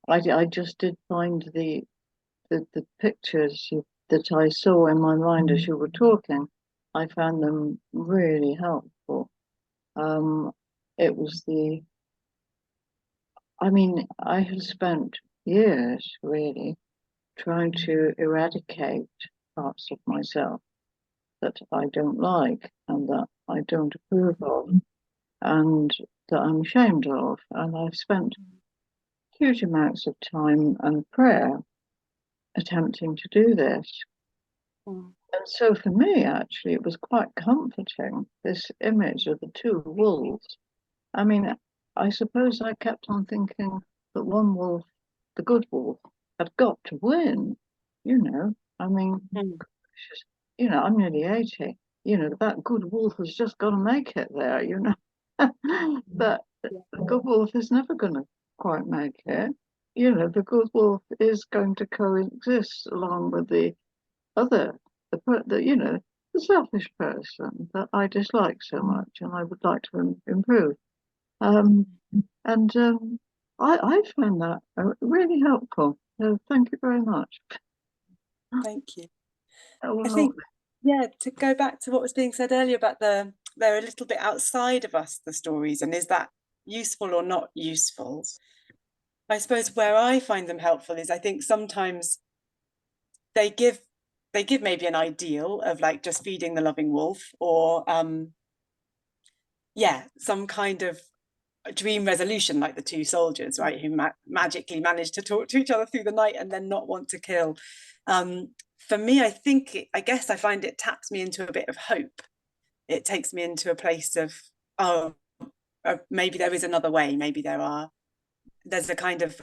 I just did find the pictures that I saw in my mind as you were talking. I found them really helpful. It was I have spent years really trying to eradicate parts of myself that I don't like and that I don't approve of and that I'm ashamed of. And I've spent huge amounts of time and prayer attempting to do this. And so for me, actually, it was quite comforting, this image of the two wolves. I mean, I suppose I kept on thinking that one wolf, the good wolf, had got to win, I mean, I'm nearly 80. That good wolf has just got to make it there, But the good wolf is never going to quite make it. The good wolf is going to coexist along with the other, the selfish person that I dislike so much and I would like to improve. I found that really helpful. Thank you very much. Thank you. Well, I think, yeah, to go back to what was being said earlier about they're a little bit outside of us, the stories, and is that useful or not useful? I suppose where I find them helpful is I think sometimes they give maybe an ideal of like just feeding the loving wolf, or yeah, some kind of dream resolution, like the two soldiers, right, who magically managed to talk to each other through the night and then not want to kill. For me, I guess I find it taps me into a bit of hope. It takes me into a place of, oh, maybe there is another way. Maybe there's a kind of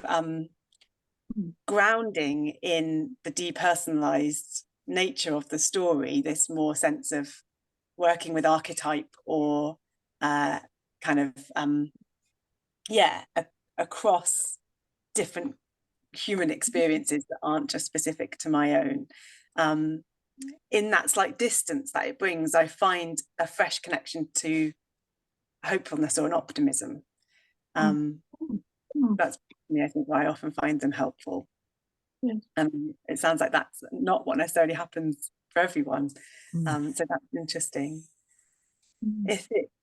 grounding in the depersonalized nature of the story, this more sense of working with archetype, or kind of across different human experiences that aren't just specific to my own. In that slight distance that it brings, I find a fresh connection to hopefulness or an optimism. That's me, I think, why I often find them helpful. Yes. And it sounds like that's not what necessarily happens for everyone. So that's interesting.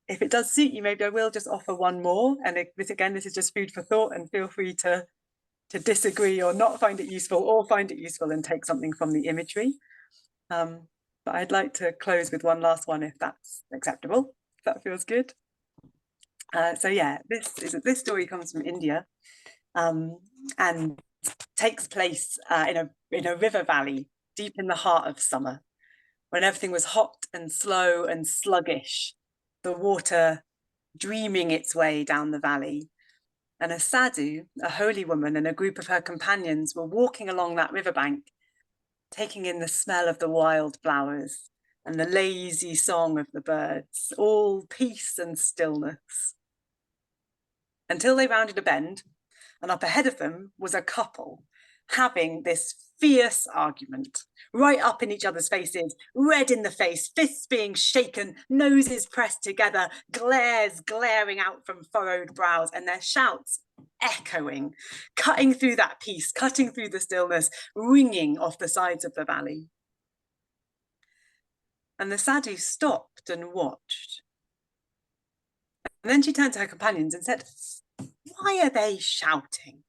If it does suit you, maybe I will just offer one more. And this is just food for thought, and feel free to disagree or not find it useful, or find it useful and take something from the imagery. But I'd like to close with one last one, if that's acceptable, if that feels good. So yeah, this story comes from India, and takes place in a river valley deep in the heart of summer, when everything was hot and slow and sluggish, the water dreaming its way down the valley. And a sadhu, a holy woman, and a group of her companions were walking along that riverbank, taking in the smell of the wild flowers and the lazy song of the birds, all peace and stillness. Until they rounded a bend, and up ahead of them was a couple having this fierce argument, right up in each other's faces, red in the face, fists being shaken, noses pressed together, glares glaring out from furrowed brows, and their shouts echoing, cutting through that peace, cutting through the stillness, ringing off the sides of the valley. And the sadhu stopped and watched. And then she turned to her companions and said, "Why are they shouting?"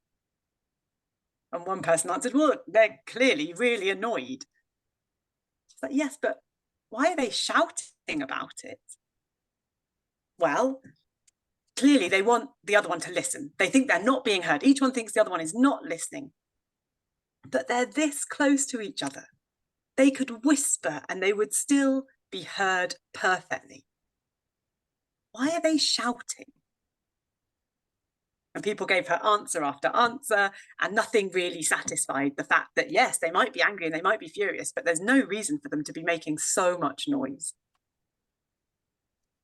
And one person answered, "Well, they're clearly really annoyed." She's like, "Yes, but why are they shouting about it?" "Well, clearly they want the other one to listen. They think they're not being heard. Each one thinks the other one is not listening. But they're this close to each other. They could whisper and they would still be heard perfectly. Why are they shouting?" And people gave her answer after answer, and nothing really satisfied the fact that, yes, they might be angry and they might be furious, but there's no reason for them to be making so much noise.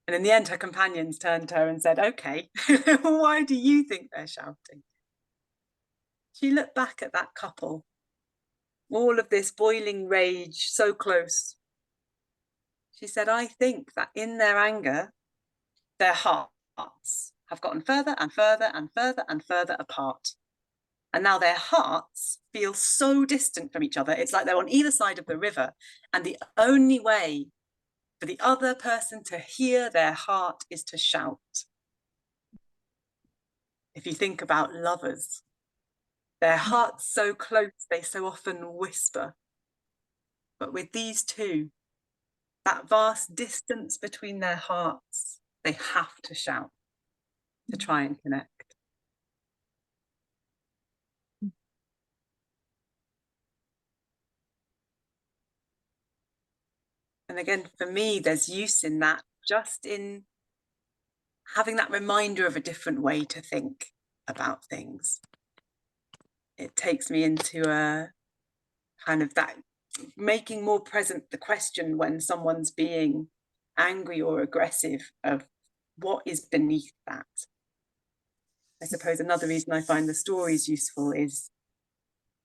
And in the end, her companions turned to her and said, "Okay, why do you think they're shouting?" She looked back at that couple, all of this boiling rage so close. She said, "I think that in their anger, their hearts have gotten further and further and further and further apart. And now their hearts feel so distant from each other. It's like they're on either side of the river. And the only way for the other person to hear their heart is to shout." If you think about lovers, their hearts so close, they so often whisper. But with these two, that vast distance between their hearts, they have to shout to try and connect. And again, for me, there's use in that, just in having that reminder of a different way to think about things. It takes me into a kind of that, making more present the question when someone's being angry or aggressive, of what is beneath that. I suppose another reason I find the stories useful is,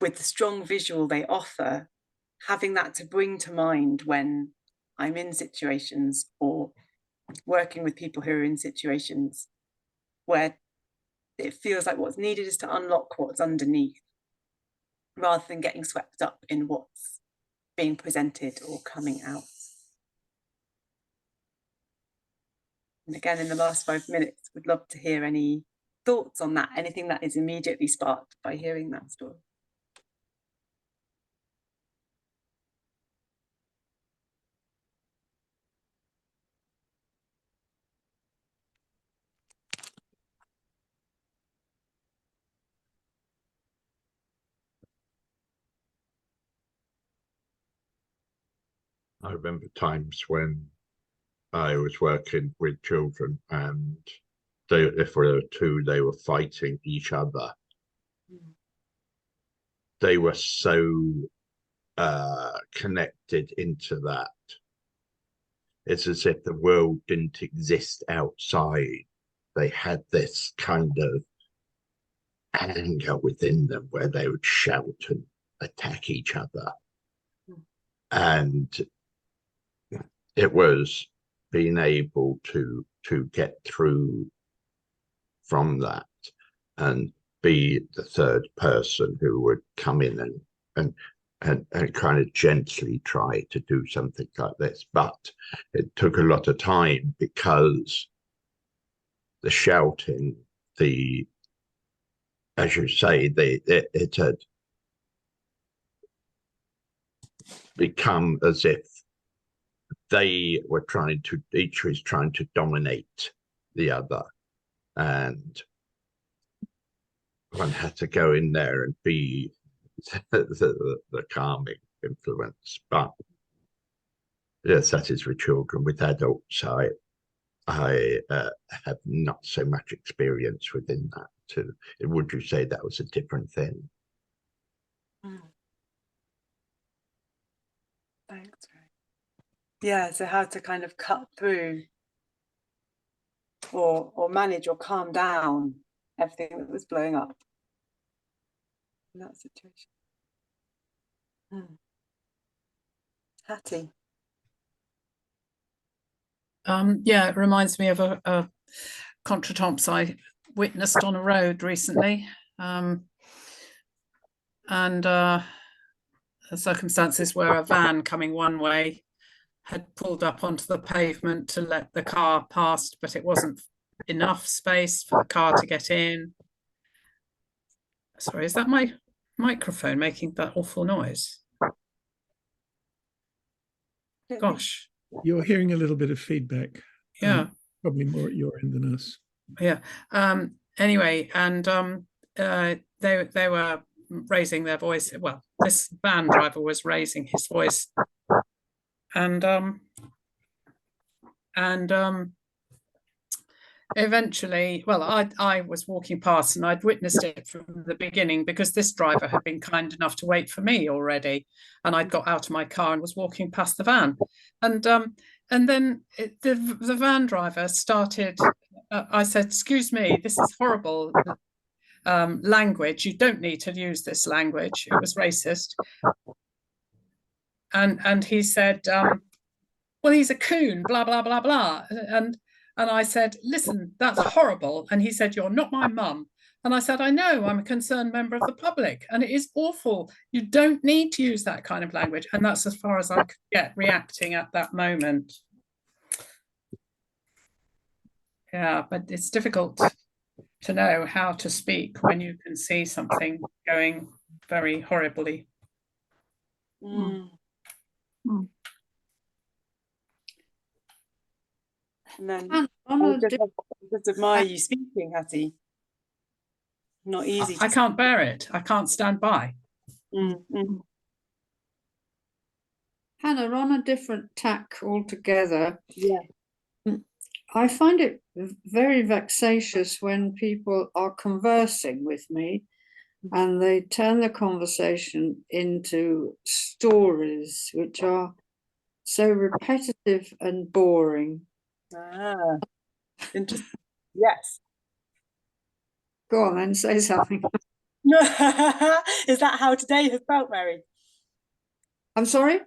with the strong visual they offer, having that to bring to mind when I'm in situations or working with people who are in situations where it feels like what's needed is to unlock what's underneath, rather than getting swept up in what's being presented or coming out. And again, in the last 5 minutes, would love to hear any thoughts on that, anything that is immediately sparked by hearing that story. I remember times when I was working with children and if there were two, they were fighting each other. They were so connected into that. It's as if the world didn't exist outside. They had this kind of anger within them where they would shout and attack each other. And it was being able to get through from that and be the third person who would come in and kind of gently try to do something like this. But it took a lot of time because the shouting, as you say, it had become as if they were each was trying to dominate the other. And one had to go in there and be the calming influence. But yes, that is with children. With adults, I have not so much experience within that. Would you say that was a different thing? Thanks. Yeah, so how to kind of cut through or manage or calm down everything that was blowing up in that situation. Hattie. Yeah, it reminds me of a contretemps I witnessed on a road recently, and the circumstances where a van coming one way had pulled up onto the pavement to let the car past, but it wasn't enough space for the car to get in. Sorry, is that my microphone making that awful noise? Gosh. You're hearing a little bit of feedback. Yeah. Probably more at your end than us. Yeah. Anyway, and they were raising their voice. Well, this van driver was raising his voice, and eventually, well, I was walking past and I'd witnessed it from the beginning because this driver had been kind enough to wait for me already, and I'd got out of my car and was walking past the van, and then the van driver started. I said, "Excuse me, this is horrible language. You don't need to use this language." It was racist, and he said, "Well, he's a coon, blah blah blah blah," and I said, "Listen, that's horrible." And he said, "You're not my mum." And I said, "I know, I'm a concerned member of the public, and it is awful. You don't need to use that kind of language." And that's as far as I could get reacting at that moment. Yeah, but it's difficult to know how to speak when you can see something going very horribly. And then I just admire you speaking, Hattie. Not easy. I can't bear it. I can't stand by. Hannah, on a different tack altogether. Yeah. I find it very vexatious when people are conversing with me and they turn the conversation into stories which are so repetitive and boring. Interesting. Yes. Go on then, say something. Is that how today has felt, Mary? I'm sorry?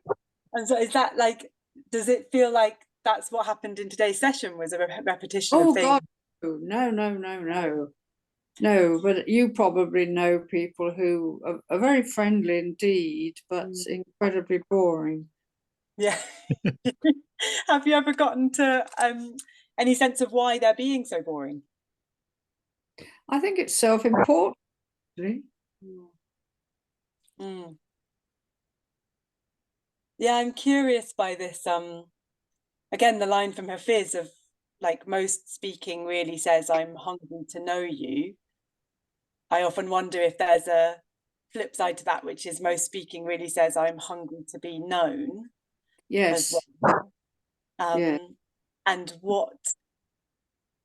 And so is that like, does it feel like that's what happened in today's session, was a repetition of things? God, No, but you probably know people who are very friendly indeed, but incredibly boring. Yeah. Have you ever gotten to any sense of why they're being so boring? I think it's self-important. Mm. Yeah, I'm curious by this. Again, the line from her Fizz of like, most speaking really says, I'm hungry to know you. I often wonder if there's a flip side to that, which is most speaking really says, I'm hungry to be known. Yes. As well. Yeah. And what,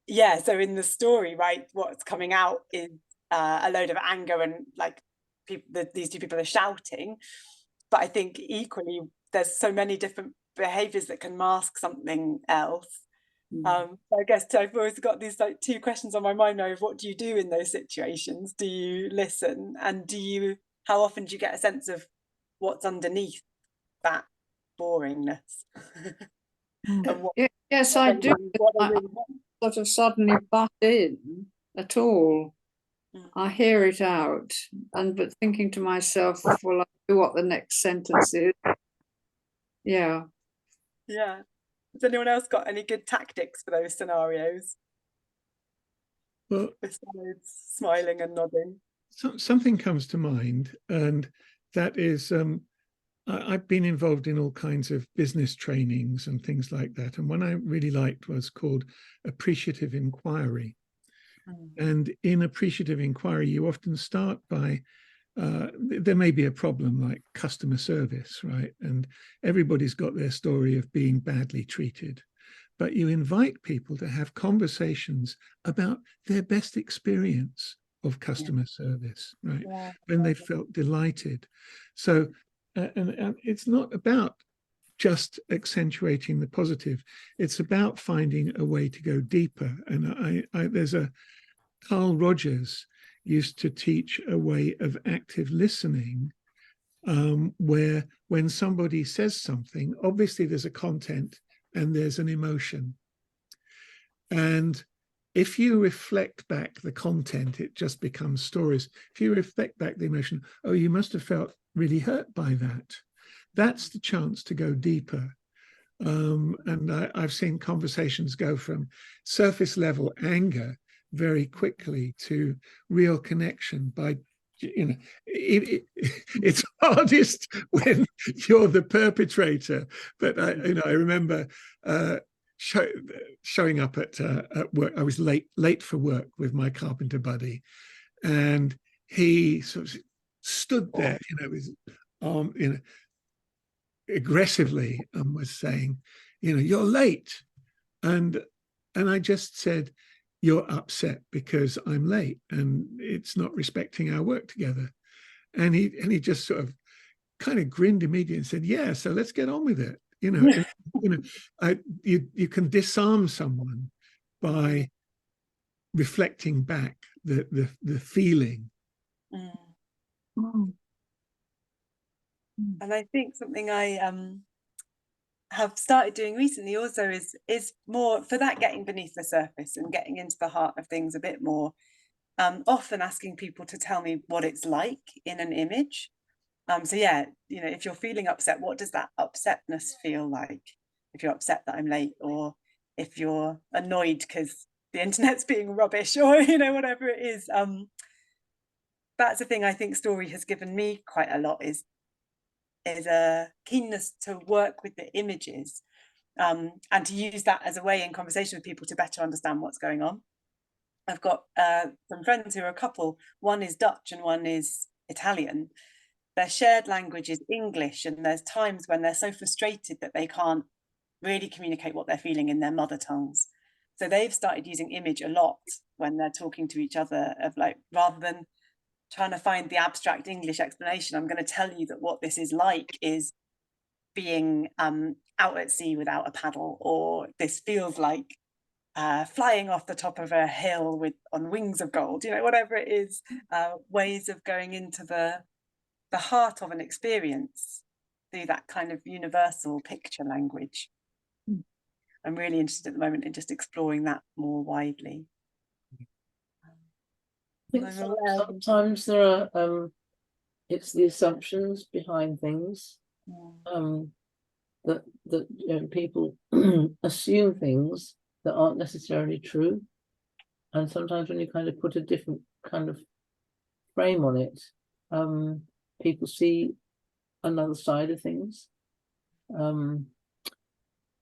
yeah, so in the story, right, what's coming out is a load of anger and like people, these two people are shouting. But I think equally, there's so many different behaviors that can mask something else. I guess I've always got these like two questions on my mind now of what do you do in those situations? Do you listen? And how often do you get a sense of what's underneath that boringness? Yes, I do. I sort of suddenly butt in at all. I hear it out, but thinking to myself, well, I do what the next sentence is. Yeah. Yeah. Has anyone else got any good tactics for those scenarios? Well, besides smiling and nodding. Something comes to mind, and that is I've been involved in all kinds of business trainings and things like that. And one I really liked was called appreciative inquiry. And in appreciative inquiry, you often start by, there may be a problem like customer service, right? And everybody's got their story of being badly treated. But you invite people to have conversations about their best experience of customer service, right? Yeah. When they felt delighted. So, and it's not about just accentuating the positive. It's about finding a way to go deeper. And there's Carl Rogers used to teach a way of active listening, where when somebody says something, obviously there's a content and there's an emotion. And if you reflect back the content, it just becomes stories. If you reflect back the emotion, oh, you must have felt really hurt by that. That's the chance to go deeper. And I've seen conversations go from surface level anger very quickly to real connection by, you know, it's hardest when you're the perpetrator. But I remember showing up at work. I was late for work with my carpenter buddy, and he sort of stood there, with his arm, aggressively, and was saying, you're late. And I just said, you're upset because I'm late and it's not respecting our work together. And he just sort of kind of grinned immediately and said, yeah, so let's get on with it. You can disarm someone by reflecting back the feeling. And I think something I have started doing recently also is more for that, getting beneath the surface and getting into the heart of things a bit more. Often asking people to tell me what it's like in an image. So yeah, if you're feeling upset, what does that upsetness feel like? If you're upset that I'm late, or if you're annoyed because the internet's being rubbish, or whatever it is. That's the thing I think story has given me quite a lot, is a keenness to work with the images, and to use that as a way in conversation with people to better understand what's going on. I've got some friends who are a couple. One is Dutch and one is Italian. Their shared language is English, and there's times when they're so frustrated that they can't really communicate what they're feeling in their mother tongues. So they've started using image a lot when they're talking to each other, of like, rather than trying to find the abstract English explanation, I'm going to tell you that what this is like is being out at sea without a paddle, or this feels like flying off the top of a hill on wings of gold, whatever it is. Ways of going into the heart of an experience through that kind of universal picture language. I'm really interested at the moment in just exploring that more widely. think sometimes there are it's the assumptions behind things. That you know, people assume things that aren't necessarily true, and sometimes when you kind of put a different kind of frame on it, people see another side of things.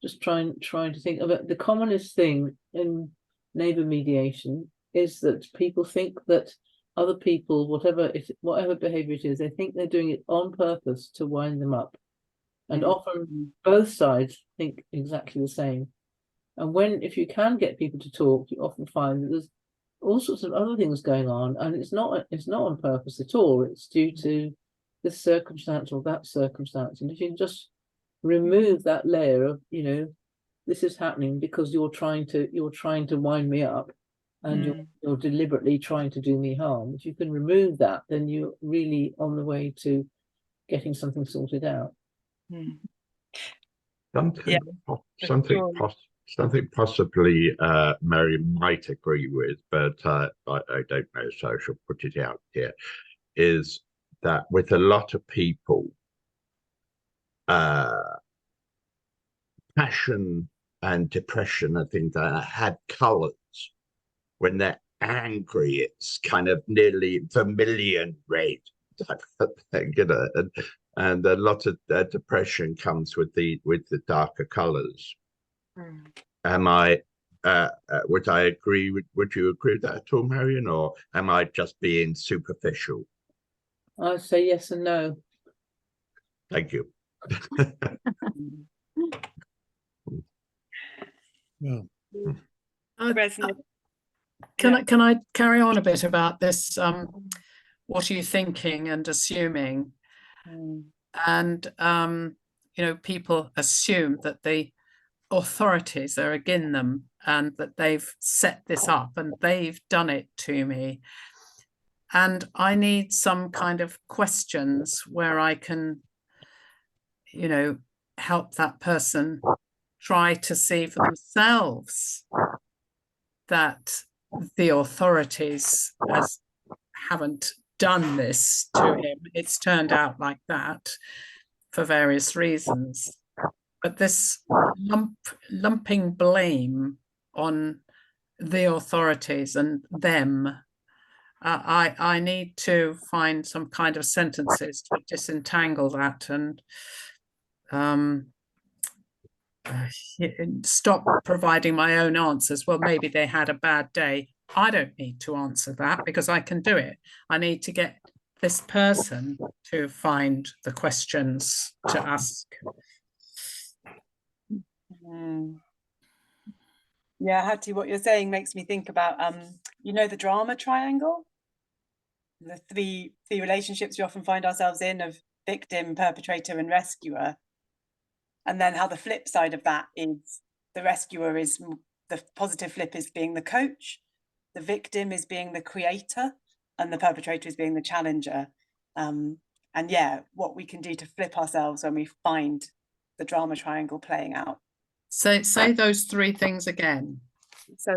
Just trying to think of it. The commonest thing in neighbour mediation is that people think that other people, whatever behaviour it is, they think they're doing it on purpose to wind them up. And often both sides think exactly the same. And if you can get people to talk, you often find that there's all sorts of other things going on, and it's not on purpose at all. It's due to this circumstance or that circumstance. And if you can just remove that layer of, you know, this is happening because you're trying to wind me up, and you're deliberately trying to do me harm. If you can remove that, then you're really on the way to getting something sorted out. Something possibly Mary might agree with, but I don't know, so I shall put it out here, is that with a lot of people, passion and depression are things that had colours. When they're angry, it's kind of nearly vermilion red type of thing, you know, and a lot of depression comes with the darker colours. Am I? Would I agree? Would you agree with that at all, Marion, or am I just being superficial? I'd say yes and no. Thank you. Well, can I carry on a bit about this? What are you thinking and assuming? And you know, people assume that the authorities are against them and that they've set this up and they've done it to me. And I need some kind of questions where I can, you know, help that person try to see for themselves that the authorities haven't done this to him. It's turned out like that for various reasons. But this lumping blame on the authorities and them, I need to find some kind of sentences to disentangle that and stop providing my own answers. Well, maybe they had a bad day. I don't need to answer that because I can do it. I need to get this person to find the questions to ask. Yeah, Hattie, what you're saying makes me think about you know, the drama triangle, the three relationships we often find ourselves in of victim, perpetrator, and rescuer, and then how the flip side of that is the rescuer is the positive flip is being the coach, the victim is being the creator, and the perpetrator is being the challenger. And yeah, what we can do to flip ourselves when we find the drama triangle playing out. Say those three things again. So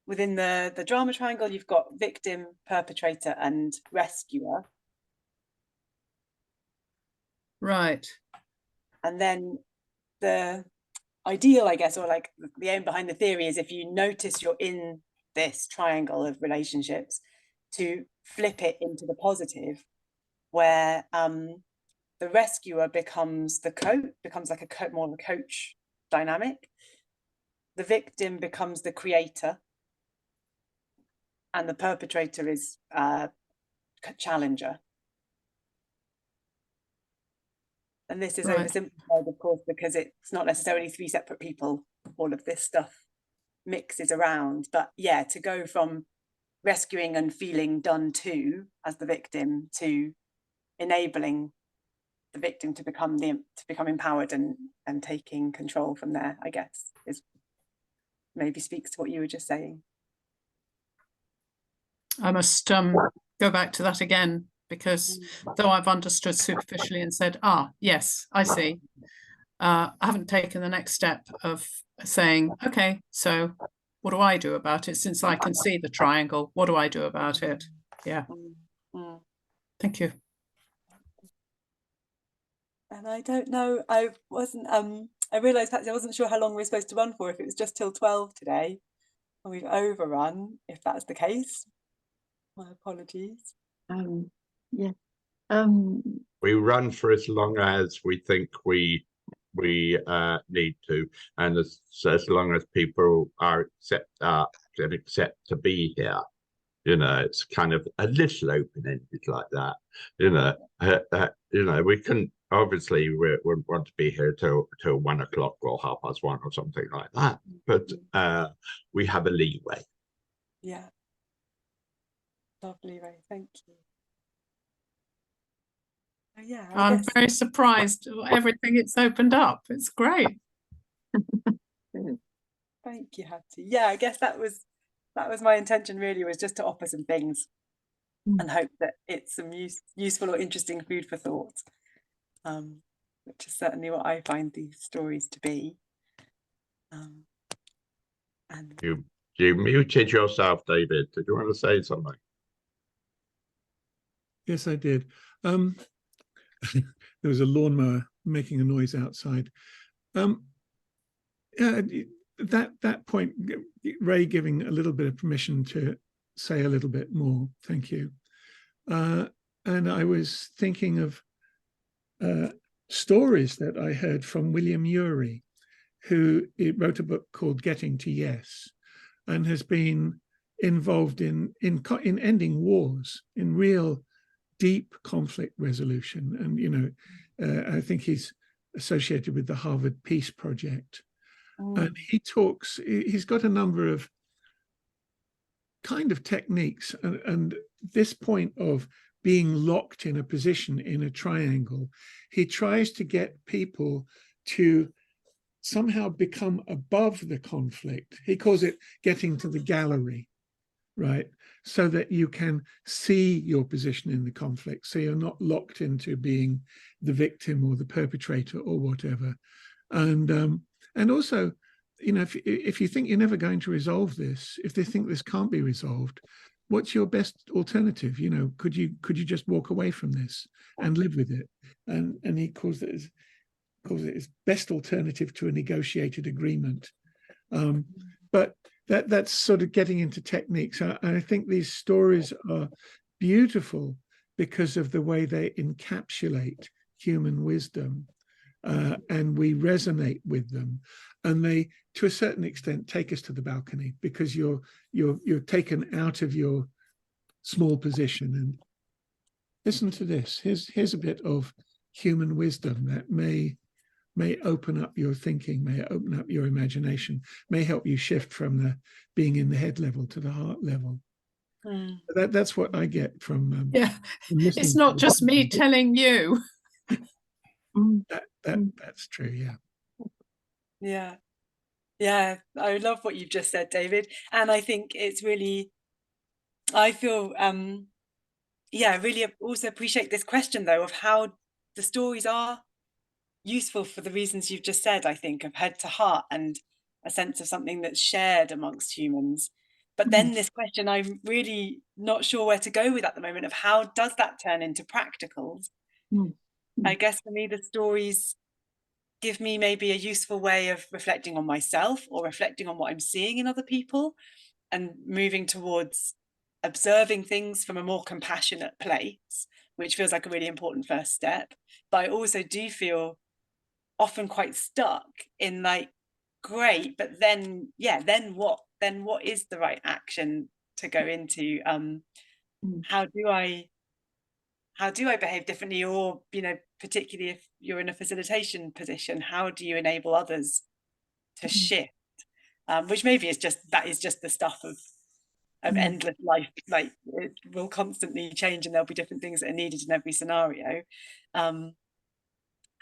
within the drama triangle, you've got victim, perpetrator, and rescuer. Right. And then the ideal, I guess, or like the aim behind the theory is if you notice you're in this triangle of relationships, to flip it into the positive, where the rescuer becomes the coach, becomes like more of a coach dynamic. The victim becomes the creator, and the perpetrator is challenger. And this is oversimplified, of course, because it's not necessarily three separate people. All of this stuff mixes around. But yeah, to go from rescuing and feeling done to as the victim to enabling the victim to become empowered and taking control from there, I guess, is maybe speaks to what you were just saying. I must go back to that again, because though I've understood superficially and said, yes, I see, I haven't taken the next step of saying, okay, so what do I do about it? Since I can see the triangle, what do I do about it? Yeah. Mm. Thank you. And I don't know, I wasn't, I realised perhaps I wasn't sure how long we were supposed to run for, if it was just till 12 today, and we've overrun, if that's the case. My apologies. Yeah. We run for as long as we think we need to, and as long as people are can accept to be here. You know, it's kind of a little open-ended like that. You know, we couldn't, obviously we wouldn't want to be here till 1 o'clock or 1:30 or something like that. But we have a leeway. Yeah. Lovely, Ray. Thank you. Yeah, I'm very surprised everything it's opened up. It's great. Thank you, Hattie. Yeah, I guess that was my intention, really, was just to offer some things and hope that it's some useful or interesting food for thought, which is certainly what I find these stories to be. And You muted yourself, David. Did you want to say something? Yes, I did. There was a lawnmower making a noise outside. That point, Ray giving a little bit of permission to say a little bit more. Thank you. And I was thinking of stories that I heard from William Ury, who wrote a book called Getting to Yes, and has been involved in ending wars, in real deep conflict resolution. And, you know, I think he's associated with the Harvard Peace Project. And he's got a number of kind of techniques. And this point of being locked in a position in a triangle, he tries to get people to somehow become above the conflict. He calls it getting to the gallery, right? So that you can see your position in the conflict. So you're not locked into being the victim or the perpetrator or whatever. And also, you know, if you think you're never going to resolve this, if they think this can't be resolved, what's your best alternative? You know, could you just walk away from this and live with it? And he calls it his best alternative to a negotiated agreement. But that's sort of getting into techniques. I think these stories are beautiful because of the way they encapsulate human wisdom, and we resonate with them, and they, to a certain extent, take us to the balcony because you're taken out of your small position. And listen to this. Here's a bit of human wisdom that may open up your thinking, may open up your imagination, may help you shift from the being in the head level to the heart level. That's what I get from yeah. It's not just me telling you. That's true. Yeah, I love what you've just said, David, and I think it's really, I feel really also appreciate this question though of how the stories are useful for the reasons you've just said, I think, of head to heart and a sense of something that's shared amongst humans. But then this question I'm really not sure where to go with at the moment of how does that turn into practicals? I guess for me, the stories give me maybe a useful way of reflecting on myself or reflecting on what I'm seeing in other people and moving towards observing things from a more compassionate place, which feels like a really important first step. But I also do feel often quite stuck in like, great, but then what is the right action to go into? How do I behave differently? Or, you know, particularly if you're in a facilitation position, how do you enable others to shift? Which maybe is just the stuff of endless life. Like it will constantly change and there'll be different things that are needed in every scenario. And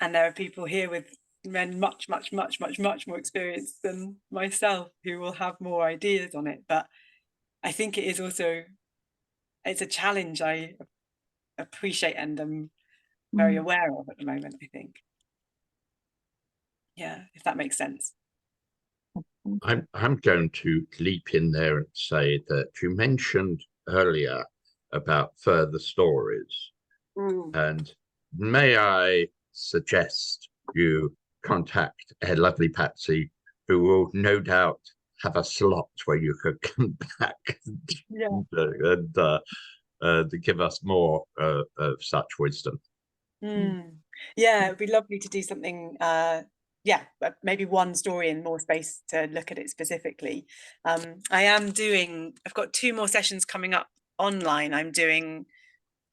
there are people here with much more experience than myself who will have more ideas on it. But I think it is also, it's a challenge I appreciate and am very aware of at the moment, I think. Yeah, if that makes sense. I'm going to leap in there and say that you mentioned earlier about further stories. And may I suggest you contact a lovely Patsy, who will no doubt have a slot where you could come back and to give us more of such wisdom. Yeah, it'd be lovely to do something. Yeah, maybe one story and more space to look at it specifically. I've got 2 more sessions coming up online. I'm doing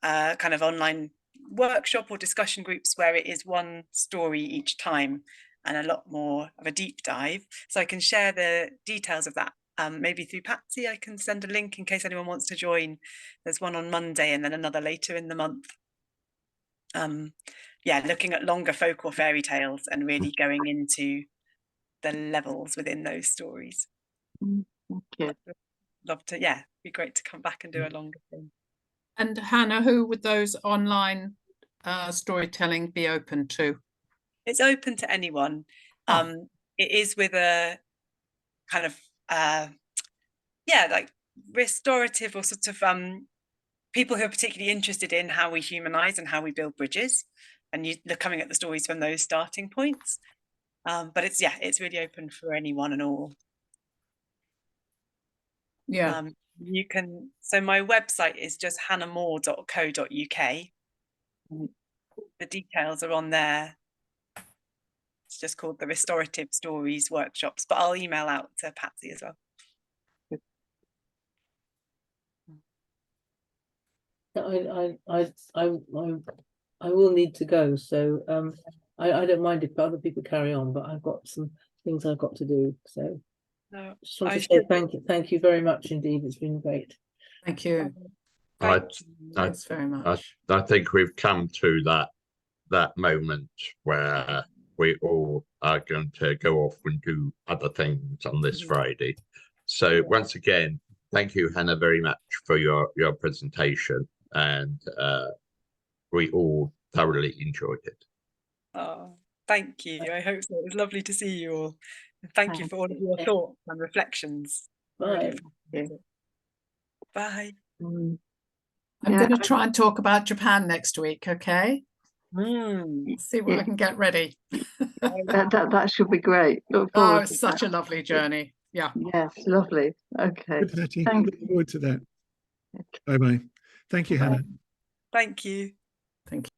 kind of online workshop or discussion groups where it is one story each time and a lot more of a deep dive. So I can share the details of that. Maybe through Patsy, I can send a link in case anyone wants to join. There's one on Monday and then another later in the month. Yeah, looking at longer folk or fairy tales and really going into the levels within those stories. Thank you. Love to, yeah, be great to come back and do a longer thing. And Hannah, who would those online storytelling be open to? It's open to anyone. It is with a kind of yeah, like restorative or sort of people who are particularly interested in how we humanize and how we build bridges, and they're coming at the stories from those starting points. But it's really open for anyone and all. Yeah. You can, so my website is just hannahmore.co.uk. The details are on there. It's just called the Restorative Stories Workshops, but I'll email out to Patsy as well. I will need to go, so I don't mind if other people carry on, but I've got some things I've got to do. So no, just want to say thank you very much indeed. It's been great. Thank you. Thanks very much. I think we've come to that moment where we all are going to go off and do other things on this Friday. So once again, thank you, Hannah, very much for your presentation, and we all thoroughly enjoyed it. Oh, thank you. I hope so. It was lovely to see you all. And thank you for all of your thoughts and reflections. Bye. Bye. I'm going to try and talk about Japan next week, okay? See what I can get ready. That should be great. Look forward it's such a lovely journey. Yeah. Yes, lovely. Okay. Good, Hattie. Thank Look forward to that. Bye-bye. Thank you, Hannah. Thank you. Thank you.